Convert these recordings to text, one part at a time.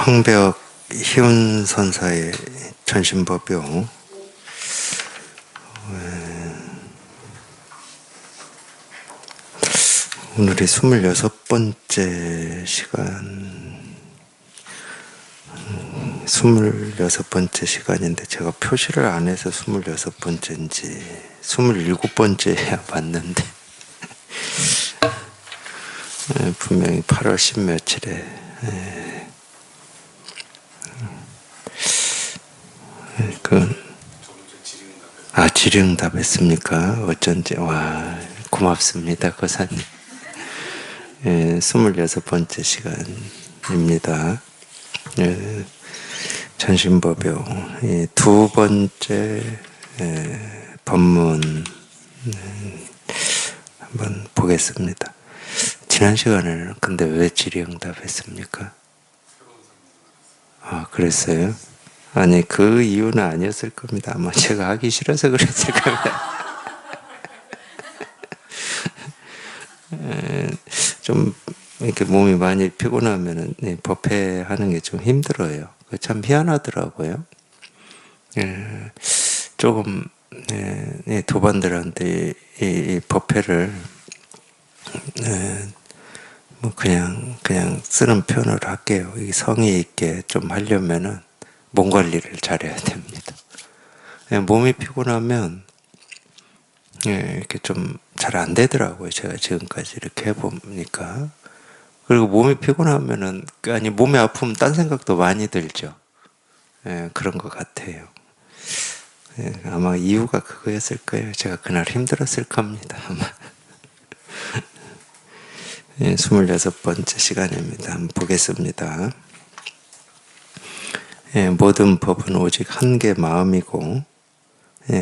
황벽 희운선사의 전신법요. 오늘이 26번째 시간, 26번째 시간인데 제가 표시를 안 해서 26번째인지 27번째야 맞는데 분명히 8월 10 며칠에 질의응답했습니까? 어쩐지 와 고맙습니다 고사님. 26번째 시간입니다. 전신법요 두 번째 법문 한번 보겠습니다. 지난 시간에는 근데 왜 질의응답했습니까? 그랬어요? 아니 그 이유는 아니었을 겁니다. 아마 제가 하기 싫어서 그랬을 겁니다. 좀 이렇게 몸이 많이 피곤하면은 법회하는 게 좀 힘들어요. 참 희한하더라고요. 조금 도반들한테 이 법회를 뭐 그냥 쓰는 편으로 할게요. 이 성의 있게 좀 하려면은 몸 관리를 잘해야 됩니다. 몸이 피곤하면 이렇게 좀 잘 안 되더라고요. 제가 지금까지 이렇게 해보니까. 그리고 몸이 피곤하면은, 아니, 몸이 아프면 딴 생각도 많이 들죠. 그런 것 같아요. 아마 이유가 그거였을 거예요. 제가 그날 힘들었을 겁니다. 아마. 26번째 시간입니다. 한번 보겠습니다. 모든 법은 오직 한 개 마음이고,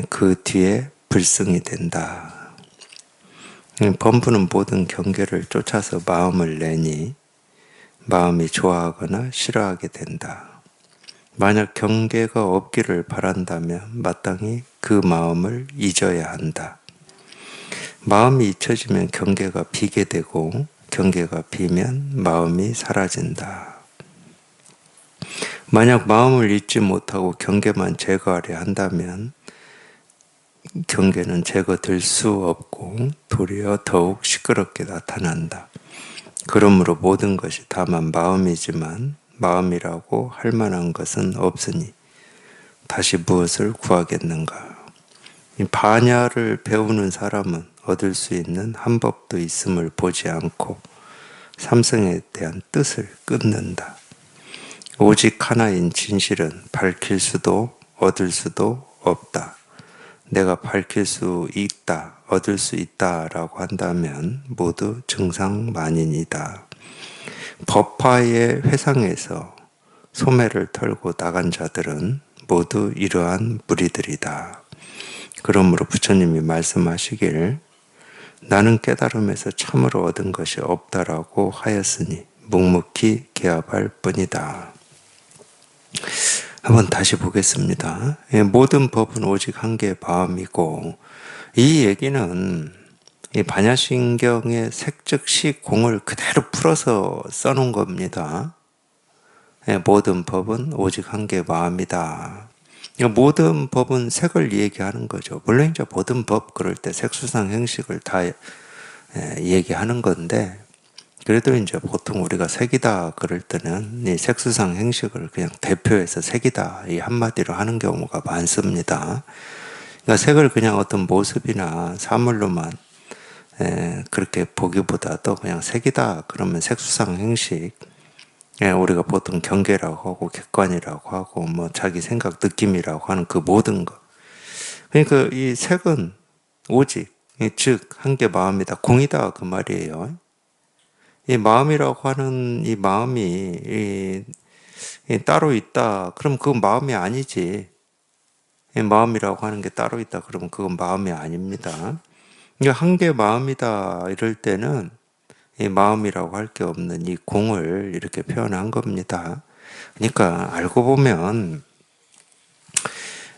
그 뒤에 불승이 된다. 범부는 모든 경계를 쫓아서 마음을 내니 마음이 좋아하거나 싫어하게 된다. 만약 경계가 없기를 바란다면 마땅히 그 마음을 잊어야 한다. 마음이 잊혀지면 경계가 비게 되고 경계가 비면 마음이 사라진다. 만약 마음을 잊지 못하고 경계만 제거하려 한다면 경계는 제거될 수 없고 도리어 더욱 시끄럽게 나타난다. 그러므로 모든 것이 다만 마음이지만 마음이라고 할 만한 것은 없으니 다시 무엇을 구하겠는가. 이 반야를 배우는 사람은 얻을 수 있는 한 법도 있음을 보지 않고 삼성에 대한 뜻을 끊는다. 오직 하나인 진실은 밝힐 수도 얻을 수도 없다. 내가 밝힐 수 있다, 얻을 수 있다라고 한다면 모두 증상만인이다. 법화의 회상에서 소매를 털고 나간 자들은 모두 이러한 무리들이다. 그러므로 부처님이 말씀하시길 나는 깨달음에서 참으로 얻은 것이 없다라고 하였으니 묵묵히 개합할 뿐이다. 한번 다시 보겠습니다. 모든 법은 오직 한 개의 마음이고, 이 얘기는 이 반야심경의 색즉시 공을 그대로 풀어서 써놓은 겁니다. 모든 법은 오직 한 개의 마음이다. 모든 법은 색을 얘기하는 거죠. 물론 이제 모든 법 그럴 때 색수상 행식을 다 얘기하는 건데, 그래도 이제 보통 우리가 색이다 그럴 때는 이 색수상 행식을 그냥 대표해서 색이다 이 한마디로 하는 경우가 많습니다. 그러니까 색을 그냥 어떤 모습이나 사물로만 그렇게 보기보다도 그냥 색이다 그러면 색수상 행식, 우리가 보통 경계라고 하고 객관이라고 하고 뭐 자기 생각 느낌이라고 하는 그 모든 것. 그러니까 이 색은 오직 즉 한 개 마음이다 공이다 그 말이에요. 이 마음이라고 하는 이 마음이 따로 있다. 그럼 그건 마음이 아니지. 이 마음이라고 하는 게 따로 있다. 그러면 그건 마음이 아닙니다. 그러니까 한 개 마음이다 이럴 때는 이 마음이라고 할 게 없는 이 공을 이렇게 표현한 겁니다. 그러니까 알고 보면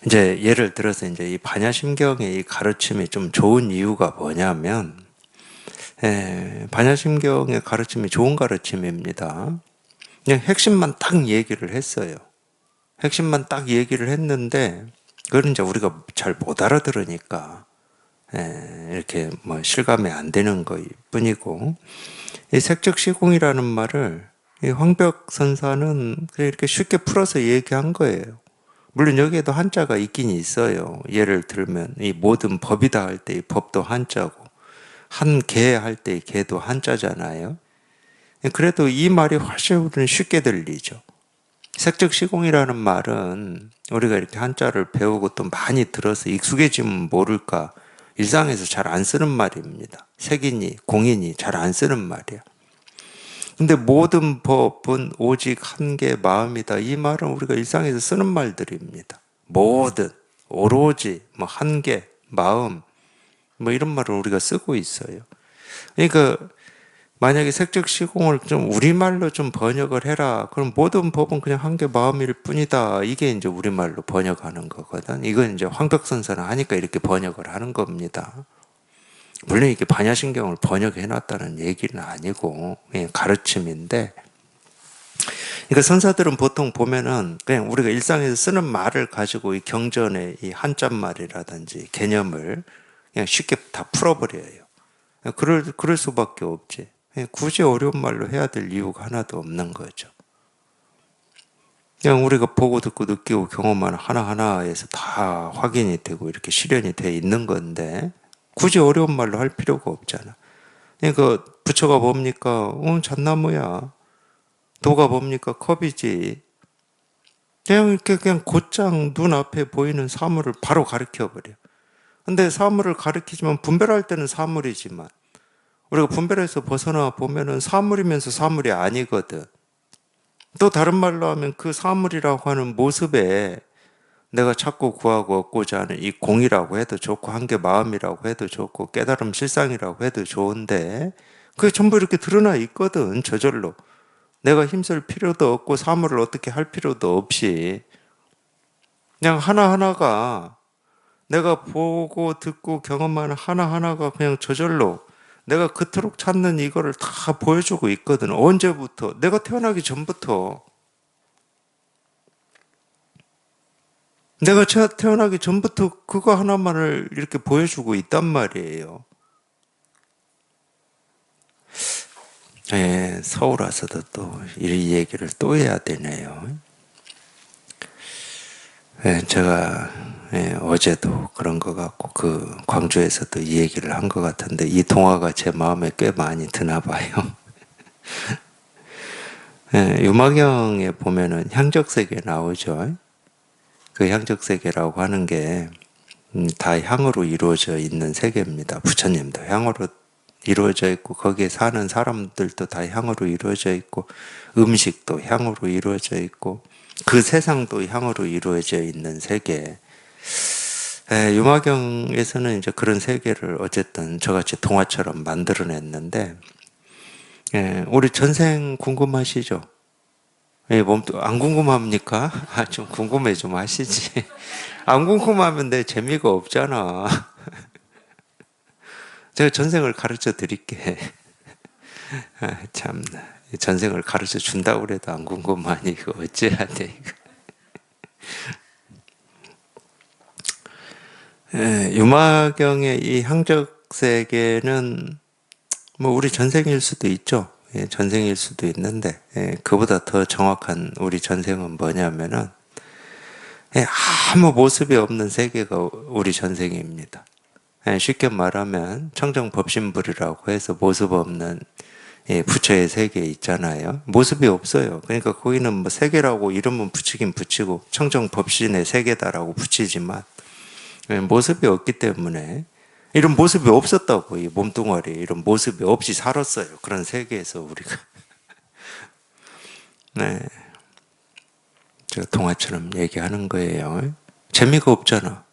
이제 예를 들어서 이제 이 반야심경의 이 가르침이 좀 좋은 이유가 뭐냐면 반야심경의 가르침이 좋은 가르침입니다. 그냥 핵심만 딱 얘기를 했어요. 핵심만 딱 얘기를 했는데 그걸 이제 우리가 잘 못 알아들으니까 이렇게 뭐 실감이 안 되는 거일 뿐이고, 이 색적 시공이라는 말을 이 황벽 선사는 그냥 이렇게 쉽게 풀어서 얘기한 거예요. 물론 여기에도 한자가 있긴 있어요. 예를 들면 이 모든 법이다 할 때 이 법도 한자고, 한계 할 때 이 계도 한자잖아요. 그래도 이 말이 훨씬 우리는 쉽게 들리죠. 색적 시공이라는 말은 우리가 이렇게 한자를 배우고 또 많이 들어서 익숙해지면 모를까 일상에서 잘 안 쓰는 말입니다. 색이니 공이니 잘 안 쓰는 말이야. 근데 모든 법은 오직 한 개 마음이다. 이 말은 우리가 일상에서 쓰는 말들입니다. 모든, 오로지, 뭐 한 개, 마음, 뭐 이런 말을 우리가 쓰고 있어요. 그러니까 만약에 색적 시공을 좀 우리말로 좀 번역을 해라. 그럼 모든 법은 그냥 한 개 마음일 뿐이다. 이게 이제 우리말로 번역하는 거거든. 이건 이제 황벽선사는 하니까 이렇게 번역을 하는 겁니다. 물론 이게 반야신경을 번역해 놨다는 얘기는 아니고 그냥 가르침인데, 그러니까 선사들은 보통 보면은 그냥 우리가 일상에서 쓰는 말을 가지고 이 경전의 이 한자말이라든지 개념을 그냥 쉽게 다 풀어버려요. 그럴 수밖에 없지. 굳이 어려운 말로 해야 될 이유가 하나도 없는 거죠. 그냥 우리가 보고 듣고 느끼고 경험하는 하나하나에서 다 확인이 되고 이렇게 실현이 돼 있는 건데 굳이 어려운 말로 할 필요가 없잖아. 그러니까 부처가 뭡니까? 잣나무야. 도가 뭡니까? 컵이지. 그냥 이렇게 그냥 곧장 눈앞에 보이는 사물을 바로 가르쳐 버려. 근데 사물을 가르치지만 분별할 때는 사물이지만 우리가 분별해서 벗어나 보면은 사물이면서 사물이 아니거든. 또 다른 말로 하면 그 사물이라고 하는 모습에 내가 찾고 구하고 얻고자 하는 이 공이라고 해도 좋고 한계 마음이라고 해도 좋고 깨달음 실상이라고 해도 좋은데 그게 전부 이렇게 드러나 있거든. 저절로. 내가 힘쓸 필요도 없고 사물을 어떻게 할 필요도 없이 그냥 하나하나가 내가 보고 듣고 경험하는 하나하나가 그냥 저절로 내가 그토록 찾는 이거를 다 보여주고 있거든. 언제부터? 내가 태어나기 전부터. 내가 태어나기 전부터 그거 하나만을 이렇게 보여주고 있단 말이에요. 서울 와서도 또 이 얘기를 또 해야 되네요. 제가 어제도 그런 것 같고 그 광주에서도 이 얘기를 한 것 같은데 이 동화가 제 마음에 꽤 많이 드나 봐요. 유마경에 보면은 향적세계 나오죠. 그 향적세계라고 하는 게 다 향으로 이루어져 있는 세계입니다. 부처님도 향으로 이루어져 있고 거기에 사는 사람들도 다 향으로 이루어져 있고 음식도 향으로 이루어져 있고 그 세상도 향으로 이루어져 있는 세계. 유마경에서는 이제 그런 세계를 어쨌든 저같이 동화처럼 만들어냈는데, 우리 전생 궁금하시죠? 몸도 안 궁금합니까? 좀 궁금해 좀 하시지. 안 궁금하면 내 재미가 없잖아. 제가 전생을 가르쳐 드릴게. 참나. 전생을 가르쳐 준다고 그래도 안 궁금하니 이거 어째야 돼 이거. 유마경의 이 향적 세계는 뭐 우리 전생일 수도 있죠. 전생일 수도 있는데 그보다 더 정확한 우리 전생은 뭐냐면은 아무 모습이 없는 세계가 우리 전생입니다. 쉽게 말하면 청정법신불이라고 해서 모습 없는 부처의 세계 있잖아요. 모습이 없어요. 그러니까 거기는 뭐 세계라고 이름은 붙이긴 붙이고 청정법신의 세계다라고 붙이지만 모습이 없기 때문에 이런 모습이 없었다고. 이 몸뚱아리 이런 모습이 없이 살았어요. 그런 세계에서 우리가 네, 제가 동화처럼 얘기하는 거예요. 재미가 없잖아.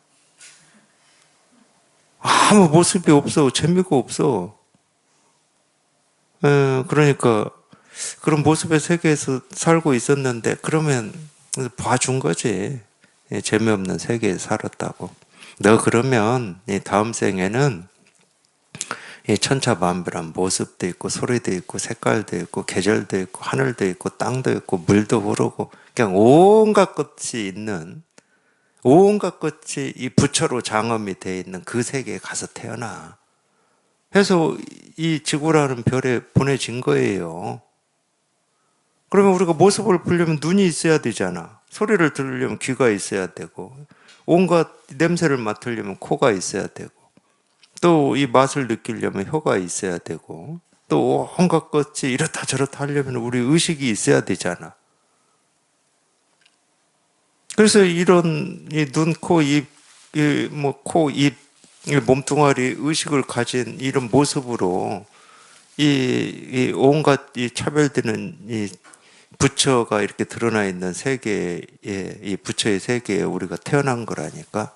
아무 모습이 없어. 재미가 없어. 그러니까 그런 모습의 세계에서 살고 있었는데 그러면 봐준 거지. 재미없는 세계에 살았다고. 너 그러면 다음 생에는 이 천차만별한 모습도 있고 소리도 있고 색깔도 있고 계절도 있고 하늘도 있고 땅도 있고 물도 흐르고 그냥 온갖 것이 있는 온갖 것이 이 부처로 장엄이 되어 있는 그 세계에 가서 태어나. 해서 이 지구라는 별에 보내진 거예요. 그러면 우리가 모습을 보려면 눈이 있어야 되잖아. 소리를 들으려면 귀가 있어야 되고, 온갖 냄새를 맡으려면 코가 있어야 되고, 또 이 맛을 느끼려면 혀가 있어야 되고, 또 온갖 것이 이렇다 저렇다 하려면 우리 의식이 있어야 되잖아. 그래서 이런 이 눈, 코, 입, 코, 입, 이 몸뚱아리 의식을 가진 이런 모습으로 이 온갖 이 차별되는 이 부처가 이렇게 드러나 있는 세계에, 이 부처의 세계에 우리가 태어난 거라니까.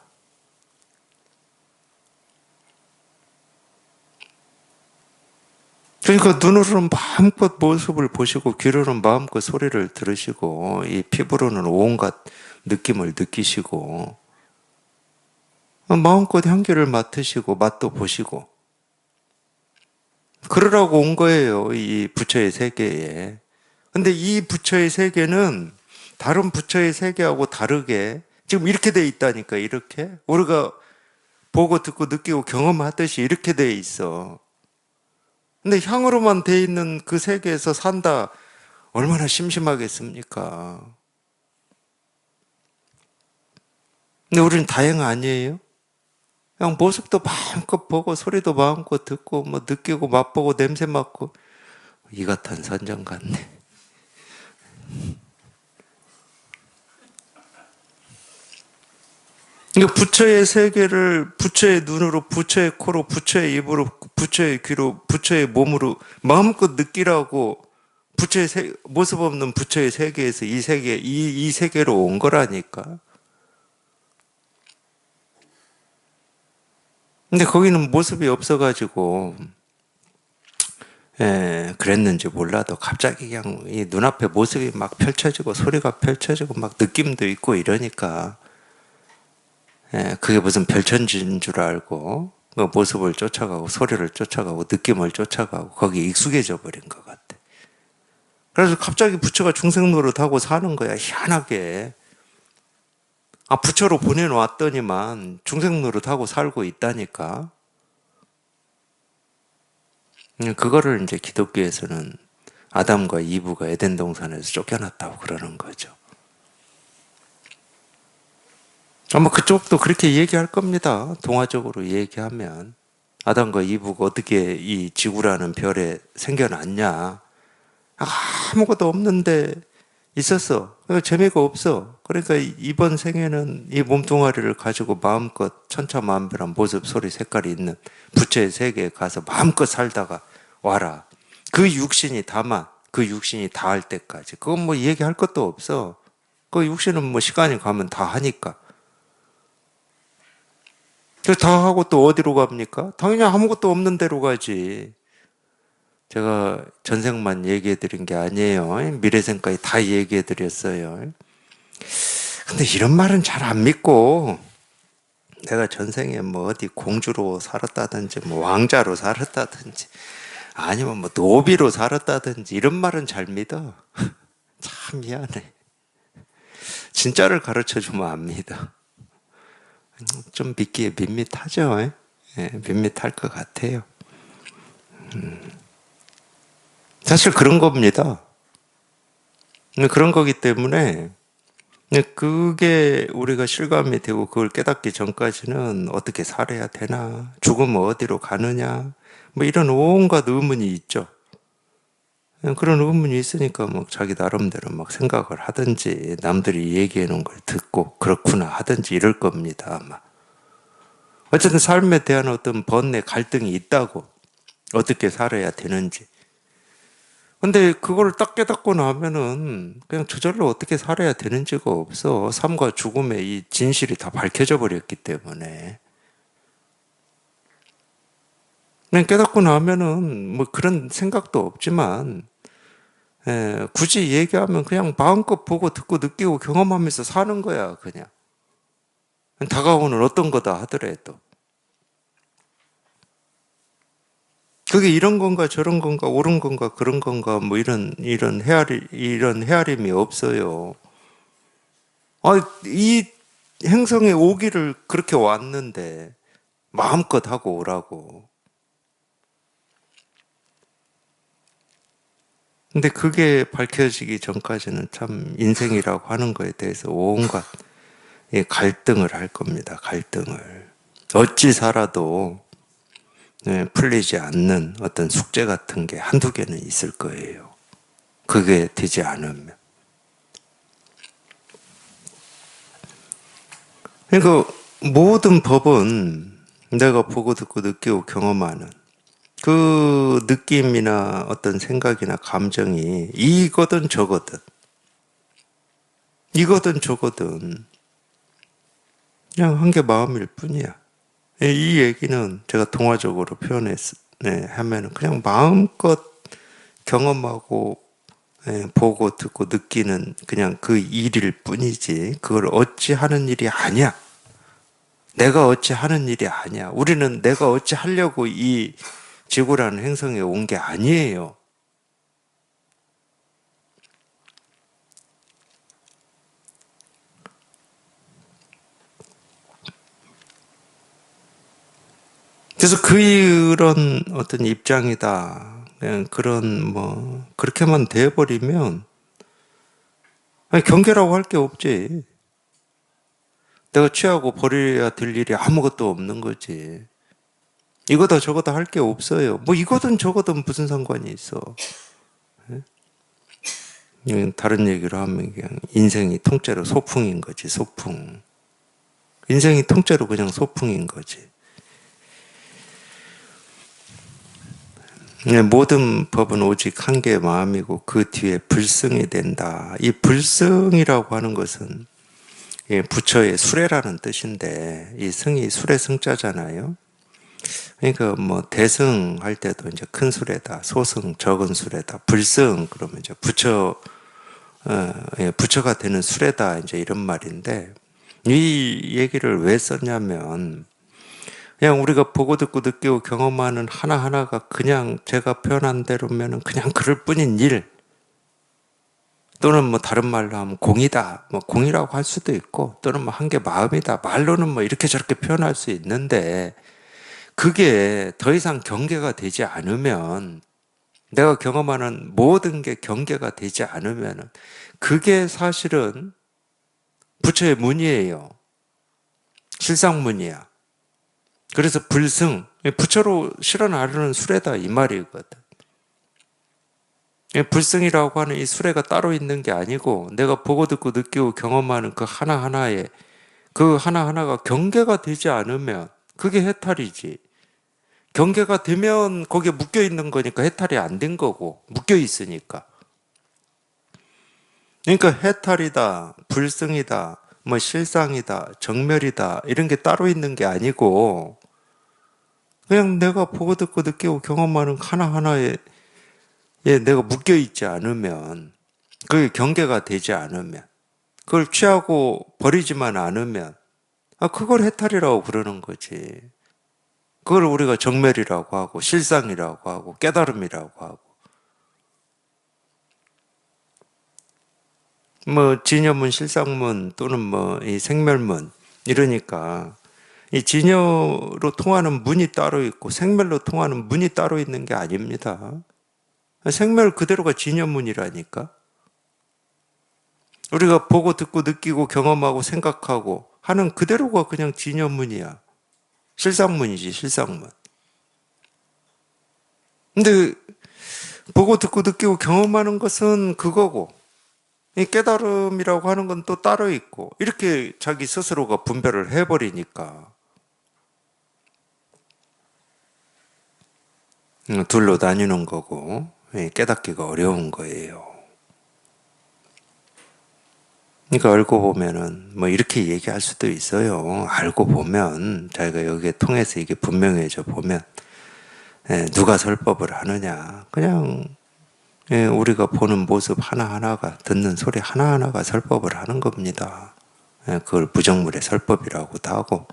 그러니까 눈으로는 마음껏 모습을 보시고 귀로는 마음껏 소리를 들으시고 이 피부로는 온갖 느낌을 느끼시고 마음껏 향기를 맡으시고 맛도 보시고 그러라고 온 거예요. 이 부처의 세계에. 근데 이 부처의 세계는 다른 부처의 세계하고 다르게 지금 이렇게 돼 있다니까. 이렇게 우리가 보고 듣고 느끼고 경험하듯이 이렇게 돼 있어. 근데 향으로만 돼 있는 그 세계에서 산다 얼마나 심심하겠습니까? 근데 우리는 다행 아니에요? 그냥 모습도 마음껏 보고 소리도 마음껏 듣고 뭐 느끼고 맛보고 냄새 맡고 이 같은 선정 같네. 그러니까 부처의 세계를 부처의 눈으로, 부처의 코로, 부처의 입으로, 부처의 귀로, 부처의 몸으로 마음껏 느끼라고 부처의 모습 없는 부처의 세계에서 이 세계, 이 세계로 온 거라니까. 근데 거기는 모습이 없어가지고, 그랬는지 몰라도 갑자기 그냥 이 눈앞에 모습이 막 펼쳐지고 소리가 펼쳐지고 막 느낌도 있고 이러니까 그게 무슨 별천지인 줄 알고 그 모습을 쫓아가고 소리를 쫓아가고 느낌을 쫓아가고 거기에 익숙해져 버린 것 같아. 그래서 갑자기 부처가 중생 노릇하고 사는 거야. 희한하게. 부처로 보내놓았더니만 중생 노릇하고 살고 있다니까. 그거를 이제 기독교에서는 아담과 이브가 에덴 동산에서 쫓겨났다고 그러는 거죠. 아마 그쪽도 그렇게 얘기할 겁니다. 동화적으로 얘기하면. 아담과 이브가 어떻게 이 지구라는 별에 생겨났냐. 아무것도 없는데 있었어. 재미가 없어. 그러니까 이번 생에는 이 몸뚱아리를 가지고 마음껏 천차만별한 모습, 소리, 색깔이 있는 부처의 세계에 가서 마음껏 살다가 와라. 그 육신이 닿을 때까지. 그건 뭐 얘기할 것도 없어. 그 육신은 뭐 시간이 가면 다 하니까. 그래서 다 하고 또 어디로 갑니까? 당연히 아무것도 없는 데로 가지. 제가 전생만 얘기해 드린 게 아니에요. 미래생까지 다 얘기해 드렸어요. 근데 이런 말은 잘 안 믿고 내가 전생에 뭐 어디 공주로 살았다든지 뭐 왕자로 살았다든지 아니면 뭐 노비로 살았다든지 이런 말은 잘 믿어. 참 미안해. 진짜를 가르쳐 주면 안 믿어. 좀 믿기에 밋밋하죠. 밋밋할 것 같아요. 사실 그런 겁니다. 그런 거기 때문에 그게 우리가 실감이 되고 그걸 깨닫기 전까지는 어떻게 살아야 되나, 죽으면 어디로 가느냐, 뭐 이런 온갖 의문이 있죠. 그런 의문이 있으니까 뭐 자기 나름대로 막 생각을 하든지 남들이 얘기해 놓은 걸 듣고 그렇구나 하든지 이럴 겁니다, 아마. 어쨌든 삶에 대한 어떤 번뇌, 갈등이 있다고. 어떻게 살아야 되는지. 근데 그걸 딱 깨닫고 나면은 그냥 저절로 어떻게 살아야 되는지가 없어. 삶과 죽음의 이 진실이 다 밝혀져 버렸기 때문에. 그냥 깨닫고 나면은 뭐 그런 생각도 없지만, 굳이 얘기하면 그냥 마음껏 보고 듣고 느끼고 경험하면서 사는 거야, 그냥. 다가오는 어떤 거다 하더라도. 그게 이런 건가 저런 건가 옳은 건가 그런 건가 뭐 이런 헤아림이 없어요. 이 행성에 오기를 그렇게 왔는데 마음껏 하고 오라고. 근데 그게 밝혀지기 전까지는 참 인생이라고 하는 거에 대해서 온갖 갈등을 할 겁니다. 갈등을. 어찌 살아도 풀리지 않는 어떤 숙제 같은 게 한두 개는 있을 거예요. 그게 되지 않으면. 그러니까 모든 법은 내가 보고 듣고 느끼고 경험하는 그 느낌이나 어떤 생각이나 감정이 이거든 저거든 저거든 그냥 한 개 마음일 뿐이야. 이 얘기는 제가 동화적으로 하면은 그냥 마음껏 경험하고 보고 듣고 느끼는 그냥 그 일일 뿐이지 그걸 어찌 하는 일이 아니야. 내가 어찌 하는 일이 아니야. 우리는 내가 어찌 하려고 이 지구라는 행성에 온 게 아니에요. 그래서 그런 어떤 입장이다. 그냥 그런 그렇게만 돼버리면 경계라고 할 게 없지. 내가 취하고 버려야 될 일이 아무것도 없는 거지. 이거다 저거다 할 게 없어요. 뭐 이거든 저거든 무슨 상관이 있어. 다른 얘기로 하면 그냥 인생이 통째로 소풍인 거지, 소풍. 인생이 통째로 그냥 소풍인 거지. 모든 법은 오직 한 개의 마음이고 그 뒤에 불승이 된다. 이 불승이라고 하는 것은 부처의 수레라는 뜻인데 이 승이 수레 승자잖아요. 그러니까 대승 할 때도 이제 큰 수레다, 소승 적은 수레다, 불승 그러면 이제 부처가 되는 수레다 이제 이런 말인데 이 얘기를 왜 썼냐면 그냥 우리가 보고 듣고 느끼고 경험하는 하나하나가 그냥 제가 표현한 대로면은 그냥 그럴 뿐인 일 또는 다른 말로 하면 공이다 공이라고 할 수도 있고 또는 한 개 마음이다 말로는 이렇게 저렇게 표현할 수 있는데 그게 더 이상 경계가 되지 않으면 내가 경험하는 모든 게 경계가 되지 않으면 그게 사실은 부처의 문이에요. 실상문이야. 그래서 불승, 부처로 실어 나르는 수레다 이 말이거든. 불승이라고 하는 이 수레가 따로 있는 게 아니고 내가 보고 듣고 느끼고 경험하는 그 하나하나에 그 하나하나가 경계가 되지 않으면 그게 해탈이지. 경계가 되면 거기에 묶여 있는 거니까 해탈이 안 된 거고 묶여 있으니까. 그러니까 해탈이다, 불승이다, 실상이다, 정멸이다 이런 게 따로 있는 게 아니고 그냥 내가 보고 듣고 느끼고 경험하는 하나하나에 내가 묶여 있지 않으면 그게 경계가 되지 않으면 그걸 취하고 버리지만 않으면 그걸 해탈이라고 부르는 거지. 그걸 우리가 정멸이라고 하고 실상이라고 하고 깨달음이라고 하고 진여문, 실상문 또는 이 생멸문 이러니까 이 진여로 통하는 문이 따로 있고 생멸로 통하는 문이 따로 있는 게 아닙니다. 생멸 그대로가 진여문이라니까. 우리가 보고 듣고 느끼고 경험하고 생각하고 하는 그대로가 그냥 진여문이야. 실상문이지, 실상문. 근데 보고 듣고 느끼고 경험하는 것은 그거고 이 깨달음이라고 하는 건 또 따로 있고 이렇게 자기 스스로가 분별을 해버리니까 둘로 나뉘는 거고 깨닫기가 어려운 거예요. 그러니까 알고 보면은 이렇게 얘기할 수도 있어요. 알고 보면 자기가 여기에 통해서 이게 분명해져 보면 누가 설법을 하느냐 그냥 우리가 보는 모습 하나하나가 듣는 소리 하나하나가 설법을 하는 겁니다. 그걸 부정물의 설법이라고도 하고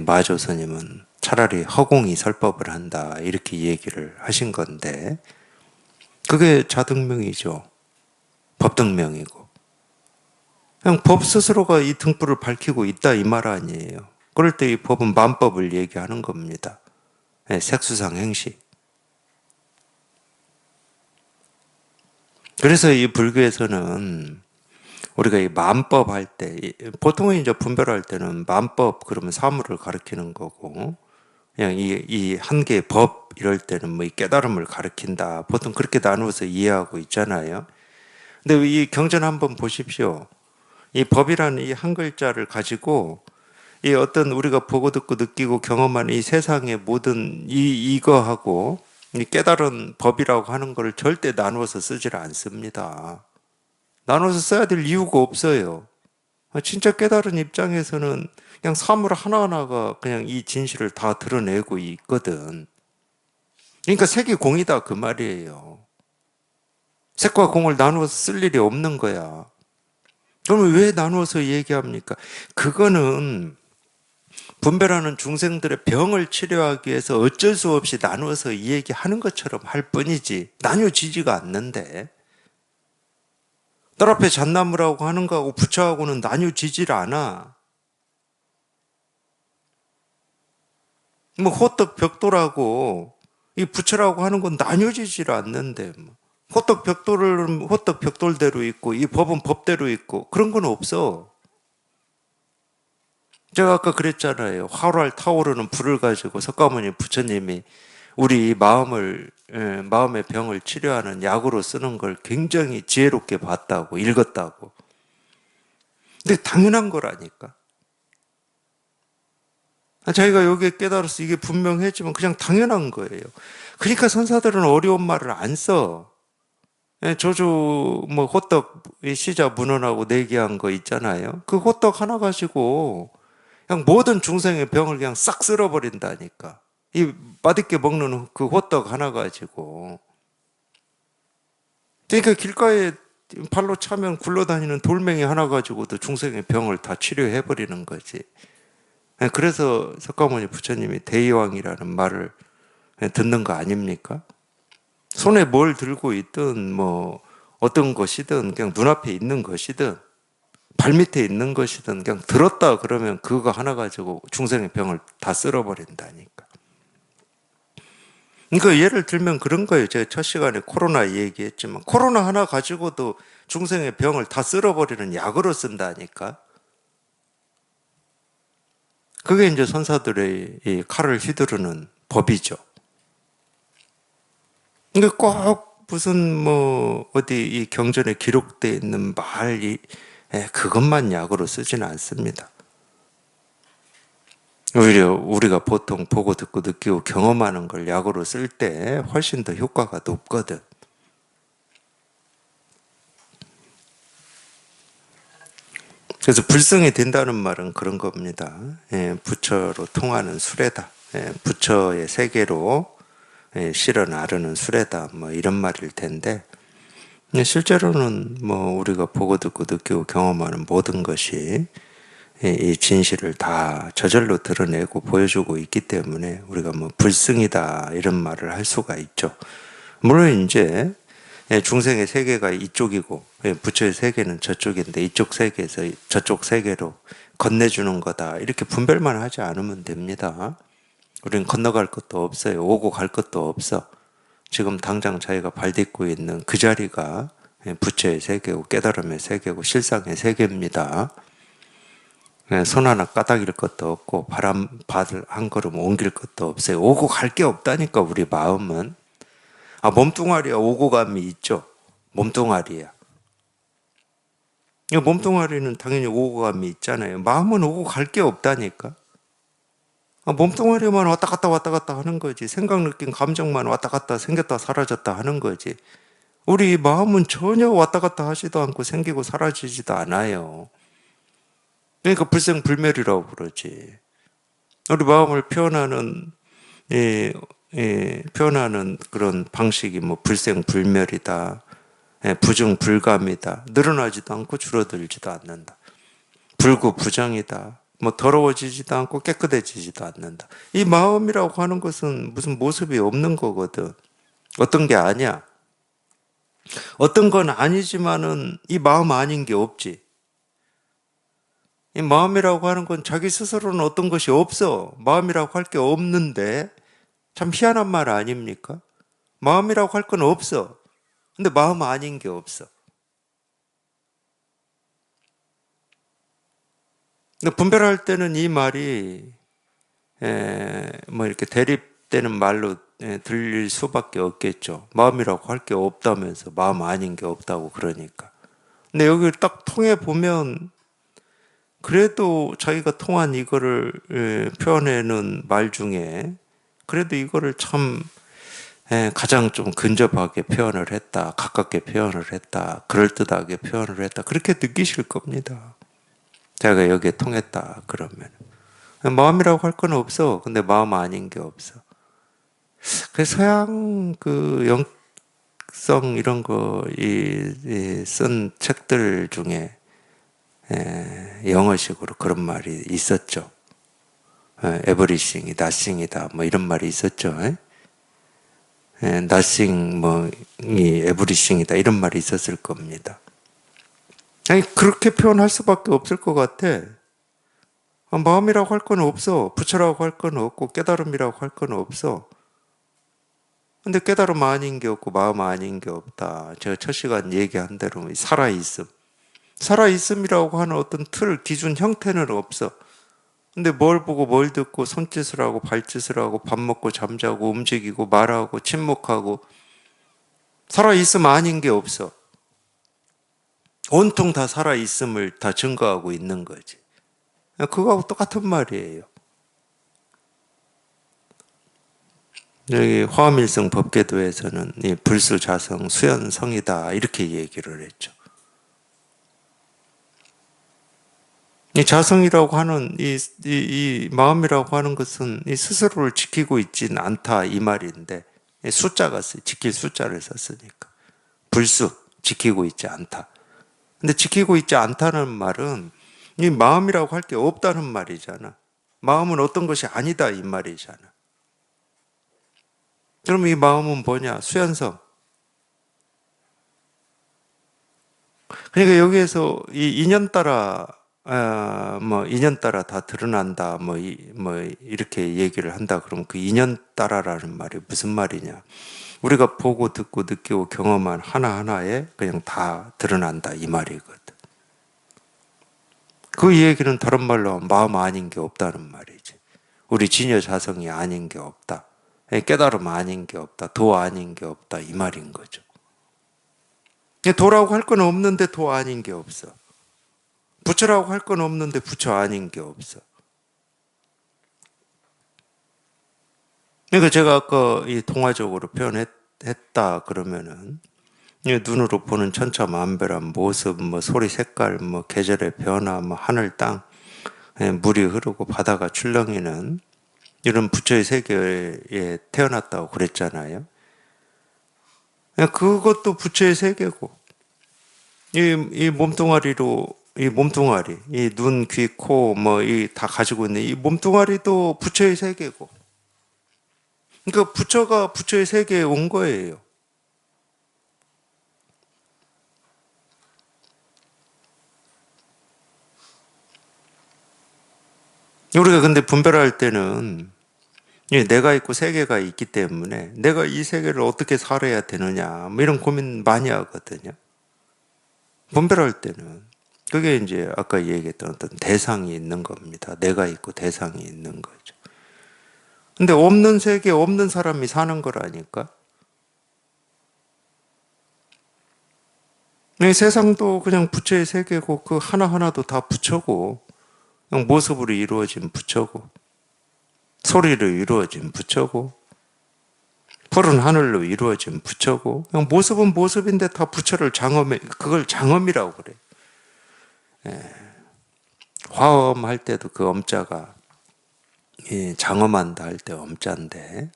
마조 스님은 차라리 허공이 설법을 한다 이렇게 얘기를 하신 건데 그게 자등명이죠. 법등명이고 그냥 법 스스로가 이 등불을 밝히고 있다 이 말 아니에요. 그럴 때 이 법은 만법을 얘기하는 겁니다. 색수상 행식. 그래서 이 불교에서는 우리가 이 만법 할 때, 보통은 이제 분별할 때는 만법 그러면 사물을 가리키는 거고, 그냥 이 한 개의 법 이럴 때는 뭐 이 깨달음을 가리킨다. 보통 그렇게 나누어서 이해하고 있잖아요. 근데 이 경전 한번 보십시오. 이 법이라는 이 한 글자를 가지고 이 어떤 우리가 보고 듣고 느끼고 경험하는 이 세상의 모든 이거하고 이 깨달은 법이라고 하는 것을 절대 나누어서 쓰질 않습니다. 나눠서 써야 될 이유가 없어요. 진짜 깨달은 입장에서는 그냥 사물 하나하나가 그냥 이 진실을 다 드러내고 있거든. 그러니까 색이 공이다 그 말이에요. 색과 공을 나누어서 쓸 일이 없는 거야. 그러면 왜 나누어서 얘기합니까? 그거는 분별하는 중생들의 병을 치료하기 위해서 어쩔 수 없이 나누어서 얘기하는 것처럼 할 뿐이지 나뉘어지지가 않는데 딸 앞에 잣나무라고 하는 거하고 부처하고는 나뉘어지질 않아. 뭐 호떡 벽돌하고 이 부처라고 하는 건 나뉘어지질 않는데 호떡 벽돌은 호떡 벽돌대로 있고 이 법은 법대로 있고 그런 건 없어. 제가 아까 그랬잖아요. 활활 타오르는 불을 가지고 석가모니 부처님이 우리 마음의 병을 치료하는 약으로 쓰는 걸 굉장히 지혜롭게 봤다고, 읽었다고. 근데 당연한 거라니까. 자기가 여기에 깨달아서 이게 분명해지면 그냥 당연한 거예요. 그러니까 선사들은 어려운 말을 안 써. 저주, 호떡, 시자 문헌하고 내기한 거 있잖아요. 그 호떡 하나 가지고 그냥 모든 중생의 병을 그냥 싹 쓸어버린다니까. 이 맛있게 먹는 그 호떡 하나 가지고. 그러니까 길가에 발로 차면 굴러다니는 돌멩이 하나 가지고도 중생의 병을 다 치료해버리는 거지. 그래서 석가모니 부처님이 대의왕이라는 말을 듣는 거 아닙니까? 손에 뭘 들고 있든 어떤 것이든 그냥 눈앞에 있는 것이든 발밑에 있는 것이든 그냥 들었다 그러면 그거 하나 가지고 중생의 병을 다 쓸어버린다니까. 그러니까 예를 들면 그런 거예요. 제가 첫 시간에 코로나 얘기했지만 코로나 하나 가지고도 중생의 병을 다 쓸어버리는 약으로 쓴다니까. 그게 이제 선사들의 이 칼을 휘두르는 법이죠. 그러니까 꼭 무슨 어디 이 경전에 기록되어 있는 말이 그것만 약으로 쓰지는 않습니다. 오히려 우리가 보통 보고 듣고 느끼고 경험하는 걸 약으로 쓸 때 훨씬 더 효과가 높거든. 그래서 불성이 된다는 말은 그런 겁니다. 부처로 통하는 수레다. 부처의 세계로 실어 나르는 수레다. 이런 말일 텐데 실제로는 우리가 보고 듣고 느끼고 경험하는 모든 것이 이 진실을 다 저절로 드러내고 보여주고 있기 때문에 우리가 불승이다 이런 말을 할 수가 있죠. 물론 이제 중생의 세계가 이쪽이고 부처의 세계는 저쪽인데 이쪽 세계에서 저쪽 세계로 건네주는 거다 이렇게 분별만 하지 않으면 됩니다. 우리는 건너갈 것도 없어요. 오고 갈 것도 없어. 지금 당장 자기가 발 딛고 있는 그 자리가 부처의 세계고 깨달음의 세계고 실상의 세계입니다. 손 하나 까닥일 것도 없고 발을 한 걸음 옮길 것도 없어요. 오고 갈 게 없다니까 우리 마음은. 몸뚱아리야 오고 감이 있죠. 몸뚱아리야. 몸뚱아리는 당연히 오고 감이 있잖아요. 마음은 오고 갈 게 없다니까. 몸뚱아리만 왔다 갔다 하는 거지. 생각, 느낌, 감정만 왔다 갔다 생겼다 사라졌다 하는 거지. 우리 마음은 전혀 왔다 갔다 하지도 않고 생기고 사라지지도 않아요. 그러니까 불생불멸이라고 그러지. 우리 마음을 표현하는 표현하는 그런 방식이 불생불멸이다, 부증불감이다, 늘어나지도 않고 줄어들지도 않는다, 불구부정이다, 뭐 더러워지지도 않고 깨끗해지지도 않는다. 이 마음이라고 하는 것은 무슨 모습이 없는 거거든. 어떤 게 아니야. 어떤 건 아니지만은 이 마음 아닌 게 없지. 이 마음이라고 하는 건 자기 스스로는 어떤 것이 없어. 마음이라고 할 게 없는데 참 희한한 말 아닙니까? 마음이라고 할 건 없어. 근데 마음 아닌 게 없어. 근데 분별할 때는 이 말이 뭐 이렇게 대립되는 말로 들릴 수밖에 없겠죠. 마음이라고 할 게 없다면서 마음 아닌 게 없다고 그러니까. 근데 여기 딱 통해 보면 그래도 자기가 통한 이거를 표현하는 말 중에 그래도 이거를 참 가장 좀 근접하게 표현을 했다, 가깝게 표현을 했다, 그럴듯하게 표현을 했다, 그렇게 느끼실 겁니다. 제가 여기에 통했다 그러면 마음이라고 할 건 없어. 근데 마음 아닌 게 없어. 그 서양 그 영성 이런 거 쓴 책들 중에 영어식으로 그런 말이 있었죠. 에버리싱이 nothing이다 뭐 이런 말이 있었죠. nothing 뭐이 에버리싱이다 이런 말이 있었을 겁니다. 아니 그렇게 표현할 수밖에 없을 것 같아. 마음이라고 할 건 없어. 부처라고 할 건 없고 깨달음이라고 할 건 없어. 근데 깨달음 아닌 게 없고 마음 아닌 게 없다. 제가 첫 시간 얘기한 대로 살아있음. 살아있음이라고 하는 어떤 틀, 기준, 형태는 없어. 근데 뭘 보고 뭘 듣고 손짓을 하고 발짓을 하고 밥 먹고 잠자고 움직이고 말하고 침묵하고 살아있음 아닌 게 없어. 온통 다 살아있음을 다 증거하고 있는 거지. 그거하고 똑같은 말이에요. 여기 화엄일성 법계도에서는 이 불수자성 수연성이다 이렇게 얘기를 했죠. 이 자성이라고 하는 이 마음이라고 하는 것은 이 스스로를 지키고 있지는 않다 이 말인데 숫자가 지킬 숫자를 썼으니까 불수 지키고 있지 않다. 근데 지키고 있지 않다는 말은 이 마음이라고 할 게 없다는 말이잖아. 마음은 어떤 것이 아니다 이 말이잖아. 그럼 이 마음은 뭐냐? 수연성. 그러니까 여기에서 이 인연 따라 뭐 인연 따라 다 드러난다 뭐 이렇게 얘기를 한다 그러면 그 인연 따라라는 말이 무슨 말이냐? 우리가 보고 듣고 느끼고 경험한 하나하나에 그냥 다 드러난다 이 말이거든. 그 얘기는 다른 말로 하면 마음 아닌 게 없다는 말이지. 우리 진여 자성이 아닌 게 없다. 깨달음 아닌 게 없다. 도 아닌 게 없다 이 말인 거죠. 도라고 할 건 없는데 도 아닌 게 없어. 부처라고 할 건 없는데 부처 아닌 게 없어. 그러니까 제가 아까 이 동화적으로 표현했다 그러면은 눈으로 보는 천차만별한 모습, 뭐 소리, 색깔, 뭐 계절의 변화, 뭐 하늘, 땅, 물이 흐르고 바다가 출렁이는 이런 부처의 세계에 태어났다고 그랬잖아요. 그것도 부처의 세계고 이 몸뚱아리로 이 몸뚱아리, 이 눈, 귀, 코, 뭐 이 다 가지고 있는 이 몸뚱아리도 부처의 세계고. 그러니까 부처가 부처의 세계에 온 거예요. 우리가 근데 분별할 때는 내가 있고 세계가 있기 때문에 내가 이 세계를 어떻게 살아야 되느냐 뭐 이런 고민 많이 하거든요. 분별할 때는 그게 이제 아까 얘기했던 어떤 대상이 있는 겁니다. 내가 있고 대상이 있는 거죠. 근데 없는 세계 없는 사람이 사는 거라니까. 이 세상도 그냥 부처의 세계고 그 하나하나도 다 부처고 그냥 모습으로 이루어진 부처고 소리로 이루어진 부처고 푸른 하늘로 이루어진 부처고 그냥 모습은 모습인데 다 부처를 장엄해 그걸 장엄이라고 그래. 화엄할 때도 그 엄자가 장엄한다 할 때 엄자인데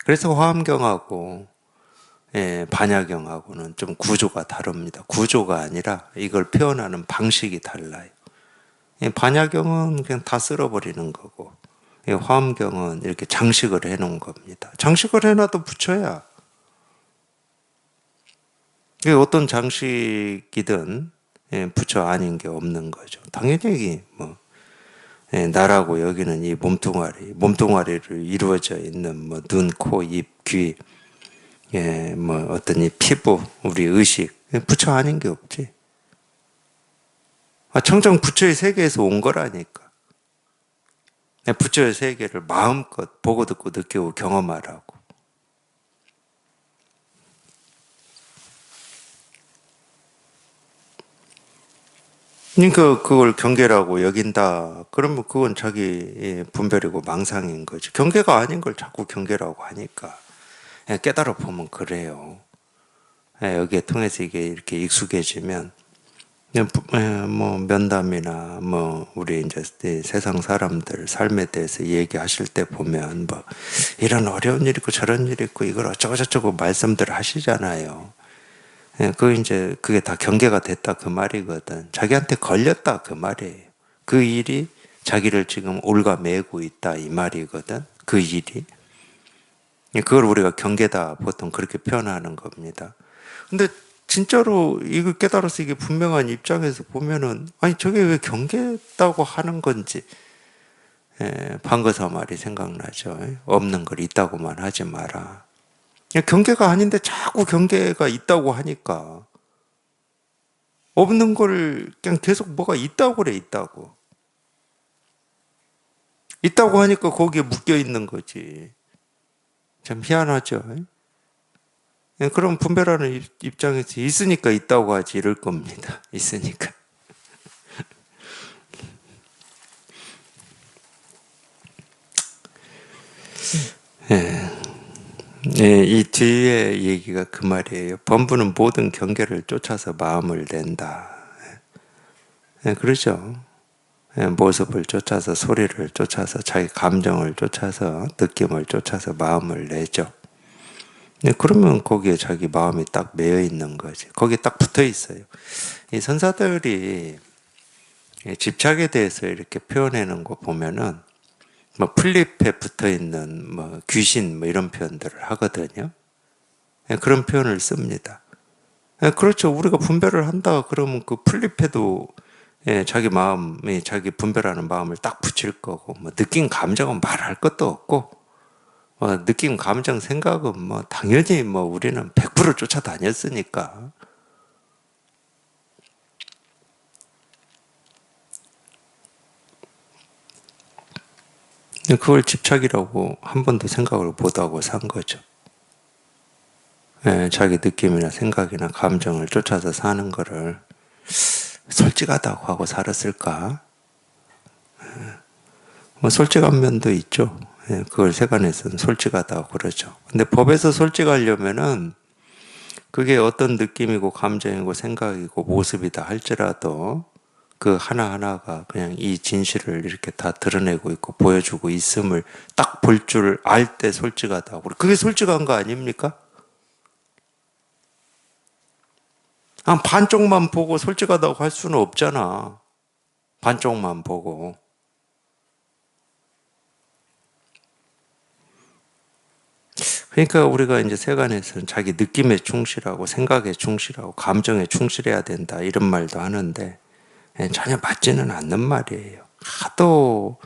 그래서 화엄경하고 반야경하고는 좀 구조가 다릅니다. 구조가 아니라 이걸 표현하는 방식이 달라요. 반야경은 그냥 다 쓸어버리는 거고, 화엄경은 이렇게 장식을 해놓은 겁니다. 장식을 해놔도 부처야. 어떤 장식이든 부처 아닌 게 없는 거죠. 당연히 뭐 나라고 여기는 이 몸뚱아리를 이루어져 있는 뭐 눈, 코, 입, 귀, 뭐 어떤 이 피부, 우리 의식, 부처 아닌 게 없지. 청정 부처의 세계에서 온 거라니까. 부처의 세계를 마음껏 보고 듣고 느끼고 경험하라고. 그러니까 그걸 경계라고 여긴다. 그러면 그건 자기 분별이고 망상인 거지. 경계가 아닌 걸 자꾸 경계라고 하니까. 깨달아 보면 그래요. 여기에 통해서 이게 이렇게 익숙해지면 뭐 면담이나 뭐 우리 이제 세상 사람들 삶에 대해서 얘기하실 때 보면 뭐 이런 어려운 일 있고 저런 일 있고 이걸 어쩌고 저쩌고 말씀들 하시잖아요. 그 이제 그게 다 경계가 됐다 그 말이거든. 자기한테 걸렸다 그 말이에요. 그 일이 자기를 지금 옭아매고 있다 이 말이거든. 그 일이. 그걸 우리가 경계다 보통 그렇게 표현하는 겁니다. 근데 진짜로 이거 깨달아서 이게 분명한 입장에서 보면은 아니 저게 왜 경계다고 하는 건지 방거사 말이 생각나죠. 없는 걸 있다고만 하지 마라. 경계가 아닌데 자꾸 경계가 있다고 하니까 없는 걸 그냥 계속 뭐가 있다고 그래 있다고. 있다고 하니까 거기에 묶여 있는 거지. 참 희한하죠. 그럼 분별하는 입장에서 있으니까 있다고 하지 이럴 겁니다. 있으니까. 예. 이 뒤에 얘기가 그 말이에요. 범부는 모든 경계를 쫓아서 마음을 낸다. 그렇죠. 모습을 쫓아서 소리를 쫓아서 자기 감정을 쫓아서 느낌을 쫓아서 마음을 내죠. 그러면 거기에 자기 마음이 딱 매여 있는 거지. 거기에 딱 붙어 있어요. 이 선사들이 집착에 대해서 이렇게 표현하는 거 보면은 뭐 플립에 붙어 있는 뭐 귀신 뭐 이런 표현들을 하거든요. 그런 표현을 씁니다. 그렇죠. 우리가 분별을 한다 그러면 그 플립에도 자기 마음이 자기 분별하는 마음을 딱 붙일 거고 뭐 느낀 감정은 말할 것도 없고 느낌, 감정, 생각은 뭐 당연히 뭐 우리는 100% 쫓아다녔으니까. 그걸 집착이라고 한 번도 생각을 못하고 산 거죠. 자기 느낌이나 생각이나 감정을 쫓아서 사는 거를 솔직하다고 하고 살았을까? 뭐 솔직한 면도 있죠. 그걸 세간에서는 솔직하다고 그러죠. 근데 법에서 솔직하려면은 그게 어떤 느낌이고 감정이고 생각이고 모습이다 할지라도 그 하나하나가 그냥 이 진실을 이렇게 다 드러내고 있고 보여주고 있음을 딱 볼 줄 알 때 솔직하다고. 그게 솔직한 거 아닙니까? 반쪽만 보고 솔직하다고 할 수는 없잖아. 반쪽만 보고. 그러니까 우리가 이제 세간에서는 자기 느낌에 충실하고 생각에 충실하고 감정에 충실해야 된다 이런 말도 하는데 전혀 맞지는 않는 말이에요. 하도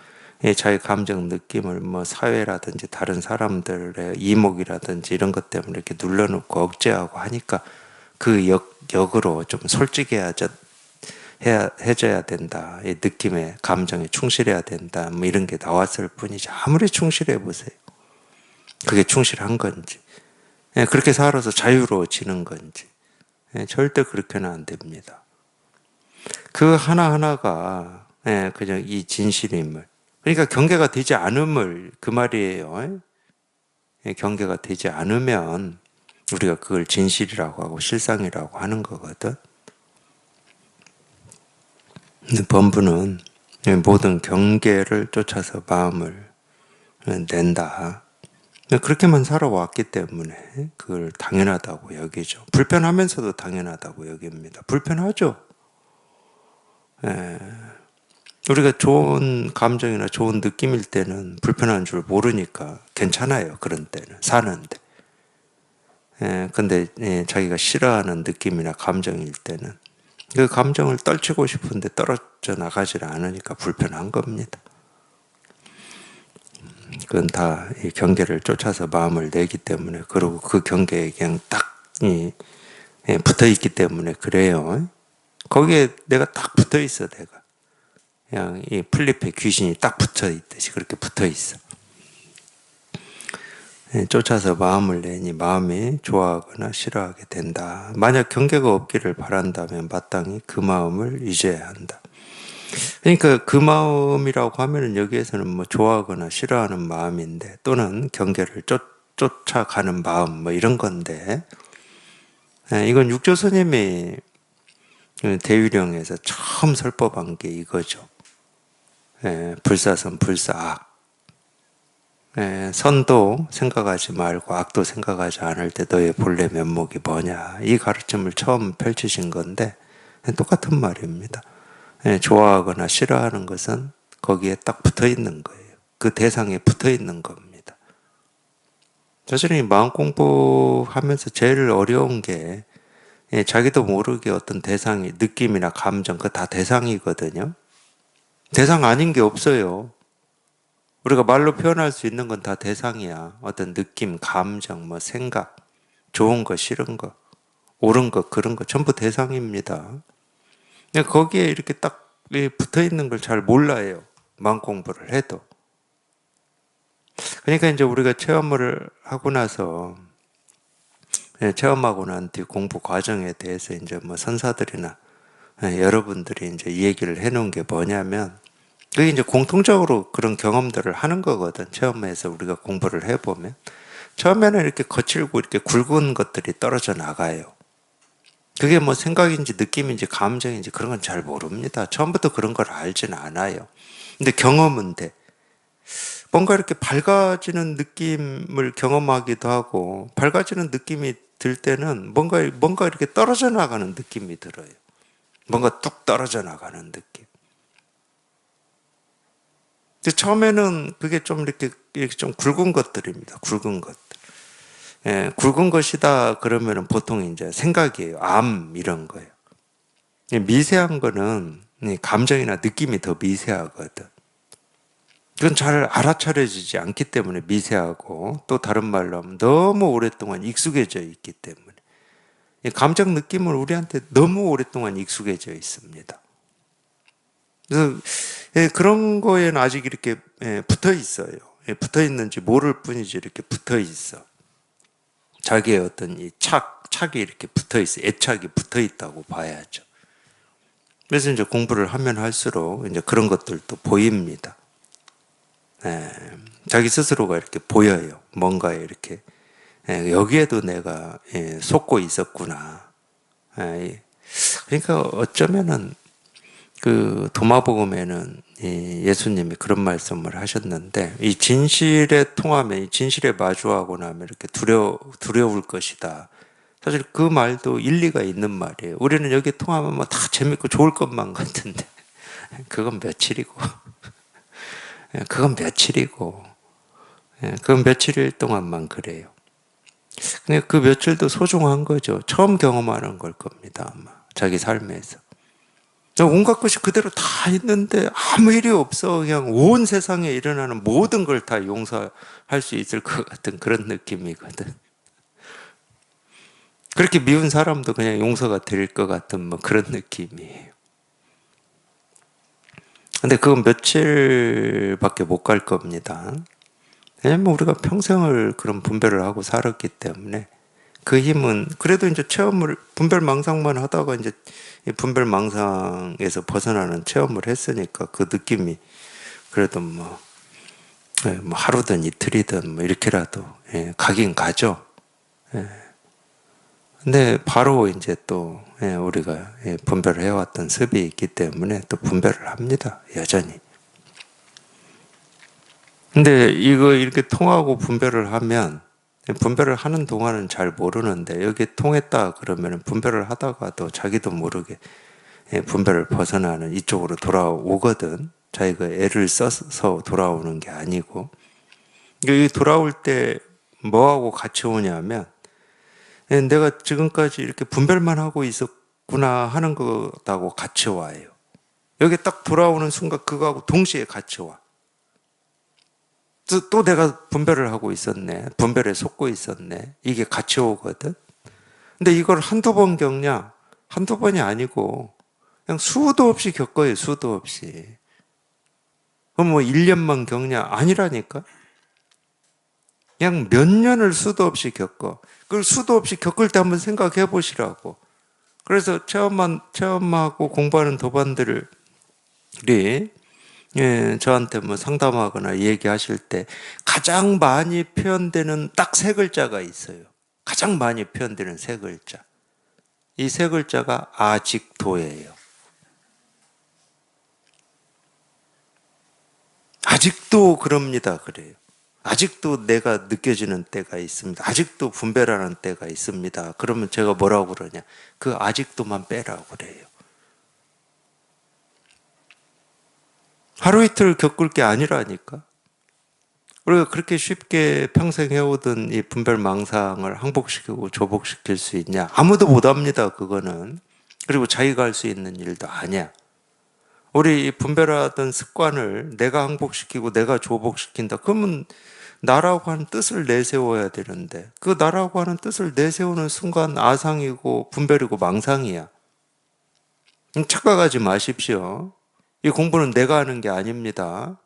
자기 감정 느낌을 뭐 사회라든지 다른 사람들의 이목이라든지 이런 것 때문에 이렇게 눌러놓고 억제하고 하니까 그 역으로 좀 솔직해야 해줘야 된다. 이 느낌에 감정에 충실해야 된다. 뭐 이런 게 나왔을 뿐이지 아무리 충실해 보세요. 그게 충실한 건지 그렇게 살아서 자유로워지는 건지 절대 그렇게는 안 됩니다. 그 하나하나가 그냥 이 진실임을 그러니까 경계가 되지 않음을 그 말이에요. 경계가 되지 않으면 우리가 그걸 진실이라고 하고 실상이라고 하는 거거든. 근데 범부는 모든 경계를 쫓아서 마음을 낸다. 그렇게만 살아왔기 때문에 그걸 당연하다고 여기죠. 불편하면서도 당연하다고 여깁니다. 불편하죠. 우리가 좋은 감정이나 좋은 느낌일 때는 불편한 줄 모르니까 괜찮아요. 그런 때는 사는데. 근데 자기가 싫어하는 느낌이나 감정일 때는 그 감정을 떨치고 싶은데 떨어져 나가질 않으니까 불편한 겁니다. 그건 다 이 경계를 쫓아서 마음을 내기 때문에, 그리고 그 경계에 그냥 딱 붙어 있기 때문에 그래요. 거기에 내가 딱 붙어 있어, 내가. 그냥 이 풀잎에 귀신이 딱 붙어 있듯이 그렇게 붙어 있어. 쫓아서 마음을 내니 마음이 좋아하거나 싫어하게 된다. 만약 경계가 없기를 바란다면 마땅히 그 마음을 유지해야 한다. 그러니까 그 마음이라고 하면은 여기에서는 뭐 좋아하거나 싫어하는 마음인데, 또는 경계를 쫓아가는 마음 뭐 이런 건데, 이건 육조 스님이 대유령에서 처음 설법한 게 이거죠. 불사선 불사악. 선도 생각하지 말고 악도 생각하지 않을 때 너의 본래 면목이 뭐냐, 이 가르침을 처음 펼치신 건데 똑같은 말입니다. 좋아하거나 싫어하는 것은 거기에 딱 붙어 있는 거예요. 그 대상에 붙어 있는 겁니다. 사실은 마음 공부하면서 제일 어려운 게 자기도 모르게 어떤 대상이, 느낌이나 감정, 그거 다 대상이거든요. 대상 아닌 게 없어요. 우리가 말로 표현할 수 있는 건 다 대상이야. 어떤 느낌, 감정, 뭐 생각, 좋은 거, 싫은 거, 옳은 거, 그런 거 전부 대상입니다. 근데 거기에 이렇게 딱 붙어 있는 걸 잘 몰라요. 마음 공부를 해도. 그러니까 이제 우리가 체험을 하고 나서, 체험하고 난 뒤 공부 과정에 대해서 이제 뭐 선사들이나 여러분들이 이제 이 얘기를 해놓은 게 뭐냐면, 그게 이제 공통적으로 그런 경험들을 하는 거거든. 체험에서 우리가 공부를 해보면. 처음에는 이렇게 거칠고 이렇게 굵은 것들이 떨어져 나가요. 그게 뭐 생각인지 느낌인지 감정인지 그런 건 잘 모릅니다. 처음부터 그런 걸 알지는 않아요. 근데 경험은 돼. 뭔가 이렇게 밝아지는 느낌을 경험하기도 하고, 밝아지는 느낌이 들 때는 뭔가 이렇게 떨어져 나가는 느낌이 들어요. 뭔가 뚝 떨어져 나가는 느낌. 근데 처음에는 그게 좀 이렇게 좀 굵은 것들입니다. 굵은 것들. 굵은 것이다 그러면은 보통 이제 생각이에요. 암 이런 거예요. 미세한 거는 감정이나 느낌이 더 미세하거든. 그건 잘 알아차려지지 않기 때문에 미세하고, 또 다른 말로 하면 너무 오랫동안 익숙해져 있기 때문에, 감정 느낌은 우리한테 너무 오랫동안 익숙해져 있습니다. 그래서 그런 거에는 아직 이렇게 붙어 있어요. 붙어 있는지 모를 뿐이지 이렇게 붙어 있어. 자기의 어떤 이 착이 이렇게 붙어 있어. 애착이 붙어 있다고 봐야죠. 그래서 이제 공부를 하면 할수록 이제 그런 것들도 보입니다. 자기 스스로가 이렇게 보여요. 뭔가 이렇게 여기에도 내가 속고 있었구나. 그러니까 어쩌면은 그 도마복음에는 예수님이 그런 말씀을 하셨는데, 이 진실에 통하면, 이 진실에 마주하고 나면 이렇게 두려울 것이다. 사실 그 말도 일리가 있는 말이에요. 우리는 여기 통하면 뭐 다 재밌고 좋을 것만 같은데 그건 며칠이고 그건 며칠이고 그건 며칠일 동안만 그래요. 근데 그 며칠도 소중한 거죠. 처음 경험하는 걸 겁니다, 아마 자기 삶에서. 온갖 것이 그대로 다 있는데 아무 일이 없어. 그냥 온 세상에 일어나는 모든 걸 다 용서할 수 있을 것 같은 그런 느낌이거든. 그렇게 미운 사람도 그냥 용서가 될 것 같은 뭐 그런 느낌이에요. 근데 그건 며칠밖에 못 갈 겁니다. 왜냐면 우리가 평생을 그런 분별을 하고 살았기 때문에, 그 힘은 그래도 이제 체험을 분별망상만 하다가 이제 분별망상에서 벗어나는 체험을 했으니까 그 느낌이 그래도 뭐 하루든 이틀이든 뭐 이렇게라도 가긴 가죠. 근데 바로 이제 또 우리가 분별을 해왔던 습이 있기 때문에 또 분별을 합니다. 여전히. 근데 이거 이렇게 통하고 분별을 하면, 분별을 하는 동안은 잘 모르는데 여기 통했다 그러면 분별을 하다가도 자기도 모르게 분별을 벗어나는 이쪽으로 돌아오거든. 자기가 애를 써서 돌아오는 게 아니고. 여기 돌아올 때 뭐하고 같이 오냐면 내가 지금까지 이렇게 분별만 하고 있었구나 하는 것하고 같이 와요. 여기 딱 돌아오는 순간 그거하고 동시에 같이 와. 또 내가 분별을 하고 있었네. 분별에 속고 있었네. 이게 같이 오거든. 근데 이걸 한두 번 겪냐? 한두 번이 아니고 그냥 수도 없이 겪어요. 수도 없이. 그럼 뭐 1년만 겪냐? 아니라니까. 그냥 몇 년을 수도 없이 겪어. 그걸 수도 없이 겪을 때 한번 생각해 보시라고. 그래서 체험하고 공부하는 도반들이 저한테 뭐 상담하거나 얘기하실 때 가장 많이 표현되는 딱 세 글자가 있어요. 가장 많이 표현되는 세 글자. 이 세 글자가 아직도예요. 아직도 그럽니다. 그래요. 아직도 내가 느껴지는 때가 있습니다. 아직도 분별하는 때가 있습니다. 그러면 제가 뭐라고 그러냐? 그 아직도만 빼라고 그래요. 하루 이틀 겪을 게 아니라니까. 우리가 그렇게 쉽게 평생 해오던 이 분별망상을 항복시키고 조복시킬 수 있냐? 아무도 못합니다. 그거는. 그리고 자기가 할 수 있는 일도 아니야. 우리 분별하던 습관을 내가 항복시키고 내가 조복시킨다. 그러면 나라고 하는 뜻을 내세워야 되는데 그 나라고 하는 뜻을 내세우는 순간 아상이고 분별이고 망상이야. 착각하지 마십시오. 이 공부는 내가 하는 게 아닙니다.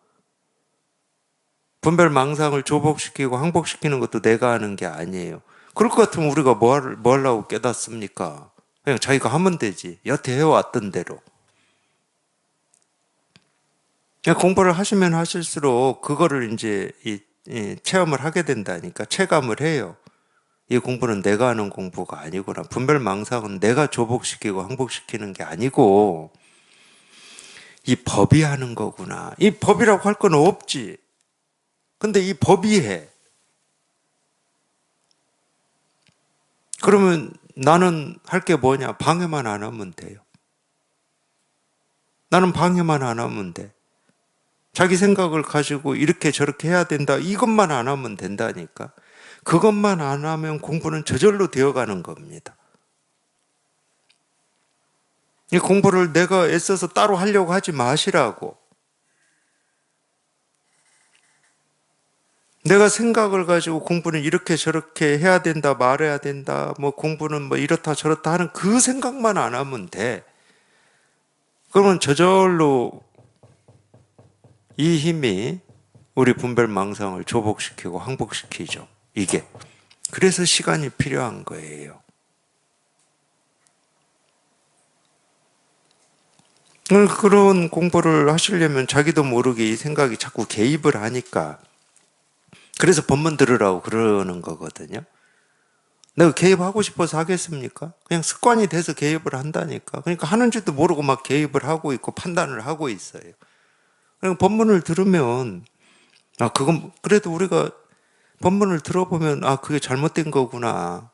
분별 망상을 조복시키고 항복시키는 것도 내가 하는 게 아니에요. 그럴 것 같으면 우리가 뭐 하려고 깨닫습니까? 그냥 자기가 하면 되지. 여태 해왔던 대로. 공부를 하시면 하실수록 그거를 이제 이 체험을 하게 된다니까. 체감을 해요. 이 공부는 내가 하는 공부가 아니구나. 분별망상은 내가 조복시키고 항복시키는 게 아니고 이 법이 하는 거구나. 이 법이라고 할 건 없지. 근데 이 법이 해. 그러면 나는 할 게 뭐냐? 방해만 안 하면 돼요. 나는 방해만 안 하면 돼. 자기 생각을 가지고 이렇게 저렇게 해야 된다. 이것만 안 하면 된다니까. 그것만 안 하면 공부는 저절로 되어가는 겁니다. 이 공부를 내가 애써서 따로 하려고 하지 마시라고. 내가 생각을 가지고 공부는 이렇게 저렇게 해야 된다, 말해야 된다, 뭐 공부는 뭐 이렇다 저렇다 하는 그 생각만 안 하면 돼. 그러면 저절로 이 힘이 우리 분별망상을 조복시키고 항복시키죠. 이게. 그래서 시간이 필요한 거예요. 그런 공부를 하시려면 자기도 모르게 이 생각이 자꾸 개입을 하니까. 그래서 법문 들으라고 그러는 거거든요. 내가 개입하고 싶어서 하겠습니까? 그냥 습관이 돼서 개입을 한다니까. 그러니까 하는지도 모르고 막 개입을 하고 있고 판단을 하고 있어요. 그러니까 법문을 들으면 그건 그래도 우리가 법문을 들어보면 그게 잘못된 거구나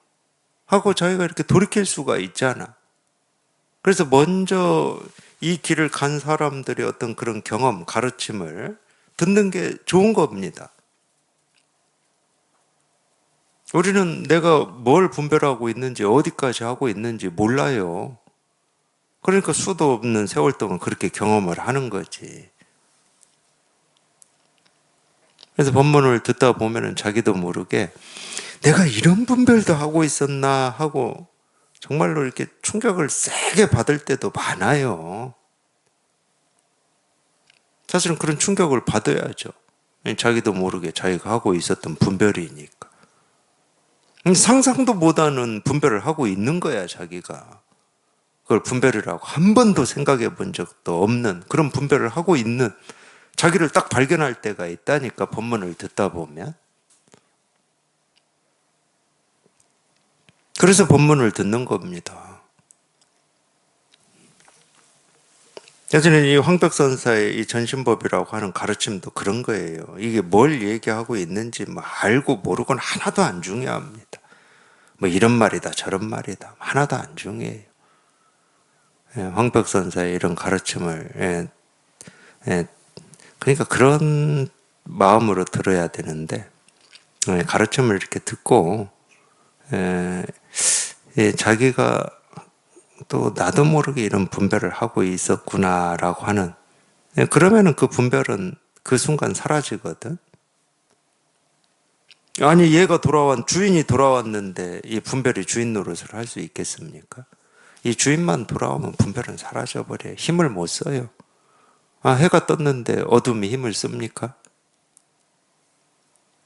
하고 자기가 이렇게 돌이킬 수가 있잖아. 그래서 먼저 이 길을 간 사람들의 어떤 그런 경험, 가르침을 듣는 게 좋은 겁니다. 우리는 내가 뭘 분별하고 있는지 어디까지 하고 있는지 몰라요. 그러니까 수도 없는 세월 동안 그렇게 경험을 하는 거지. 그래서 법문을 듣다 보면은 자기도 모르게 내가 이런 분별도 하고 있었나 하고 정말로 이렇게 충격을 세게 받을 때도 많아요. 사실은 그런 충격을 받아야죠. 자기도 모르게 자기가 하고 있었던 분별이니까. 상상도 못하는 분별을 하고 있는 거야, 자기가. 그걸 분별이라고 한 번도 생각해 본 적도 없는 그런 분별을 하고 있는 자기를 딱 발견할 때가 있다니까, 법문을 듣다 보면. 그래서 법문을 듣는 겁니다. 예전에 이 황벽선사의 이 전신법이라고 하는 가르침도 그런 거예요. 이게 뭘 얘기하고 있는지 뭐 알고 모르고는 하나도 안 중요합니다. 뭐 이런 말이다 저런 말이다 하나도 안 중요해요. 황벽선사의 이런 가르침을 그러니까 그런 마음으로 들어야 되는데 가르침을 이렇게 듣고 자기가 또 나도 모르게 이런 분별을 하고 있었구나라고 하는 그러면은 그 분별은 그 순간 사라지거든. 아니 얘가 주인이 돌아왔는데 이 분별이 주인 노릇을 할 수 있겠습니까? 이 주인만 돌아오면 분별은 사라져버려요. 힘을 못 써요. 해가 떴는데 어둠이 힘을 씁니까?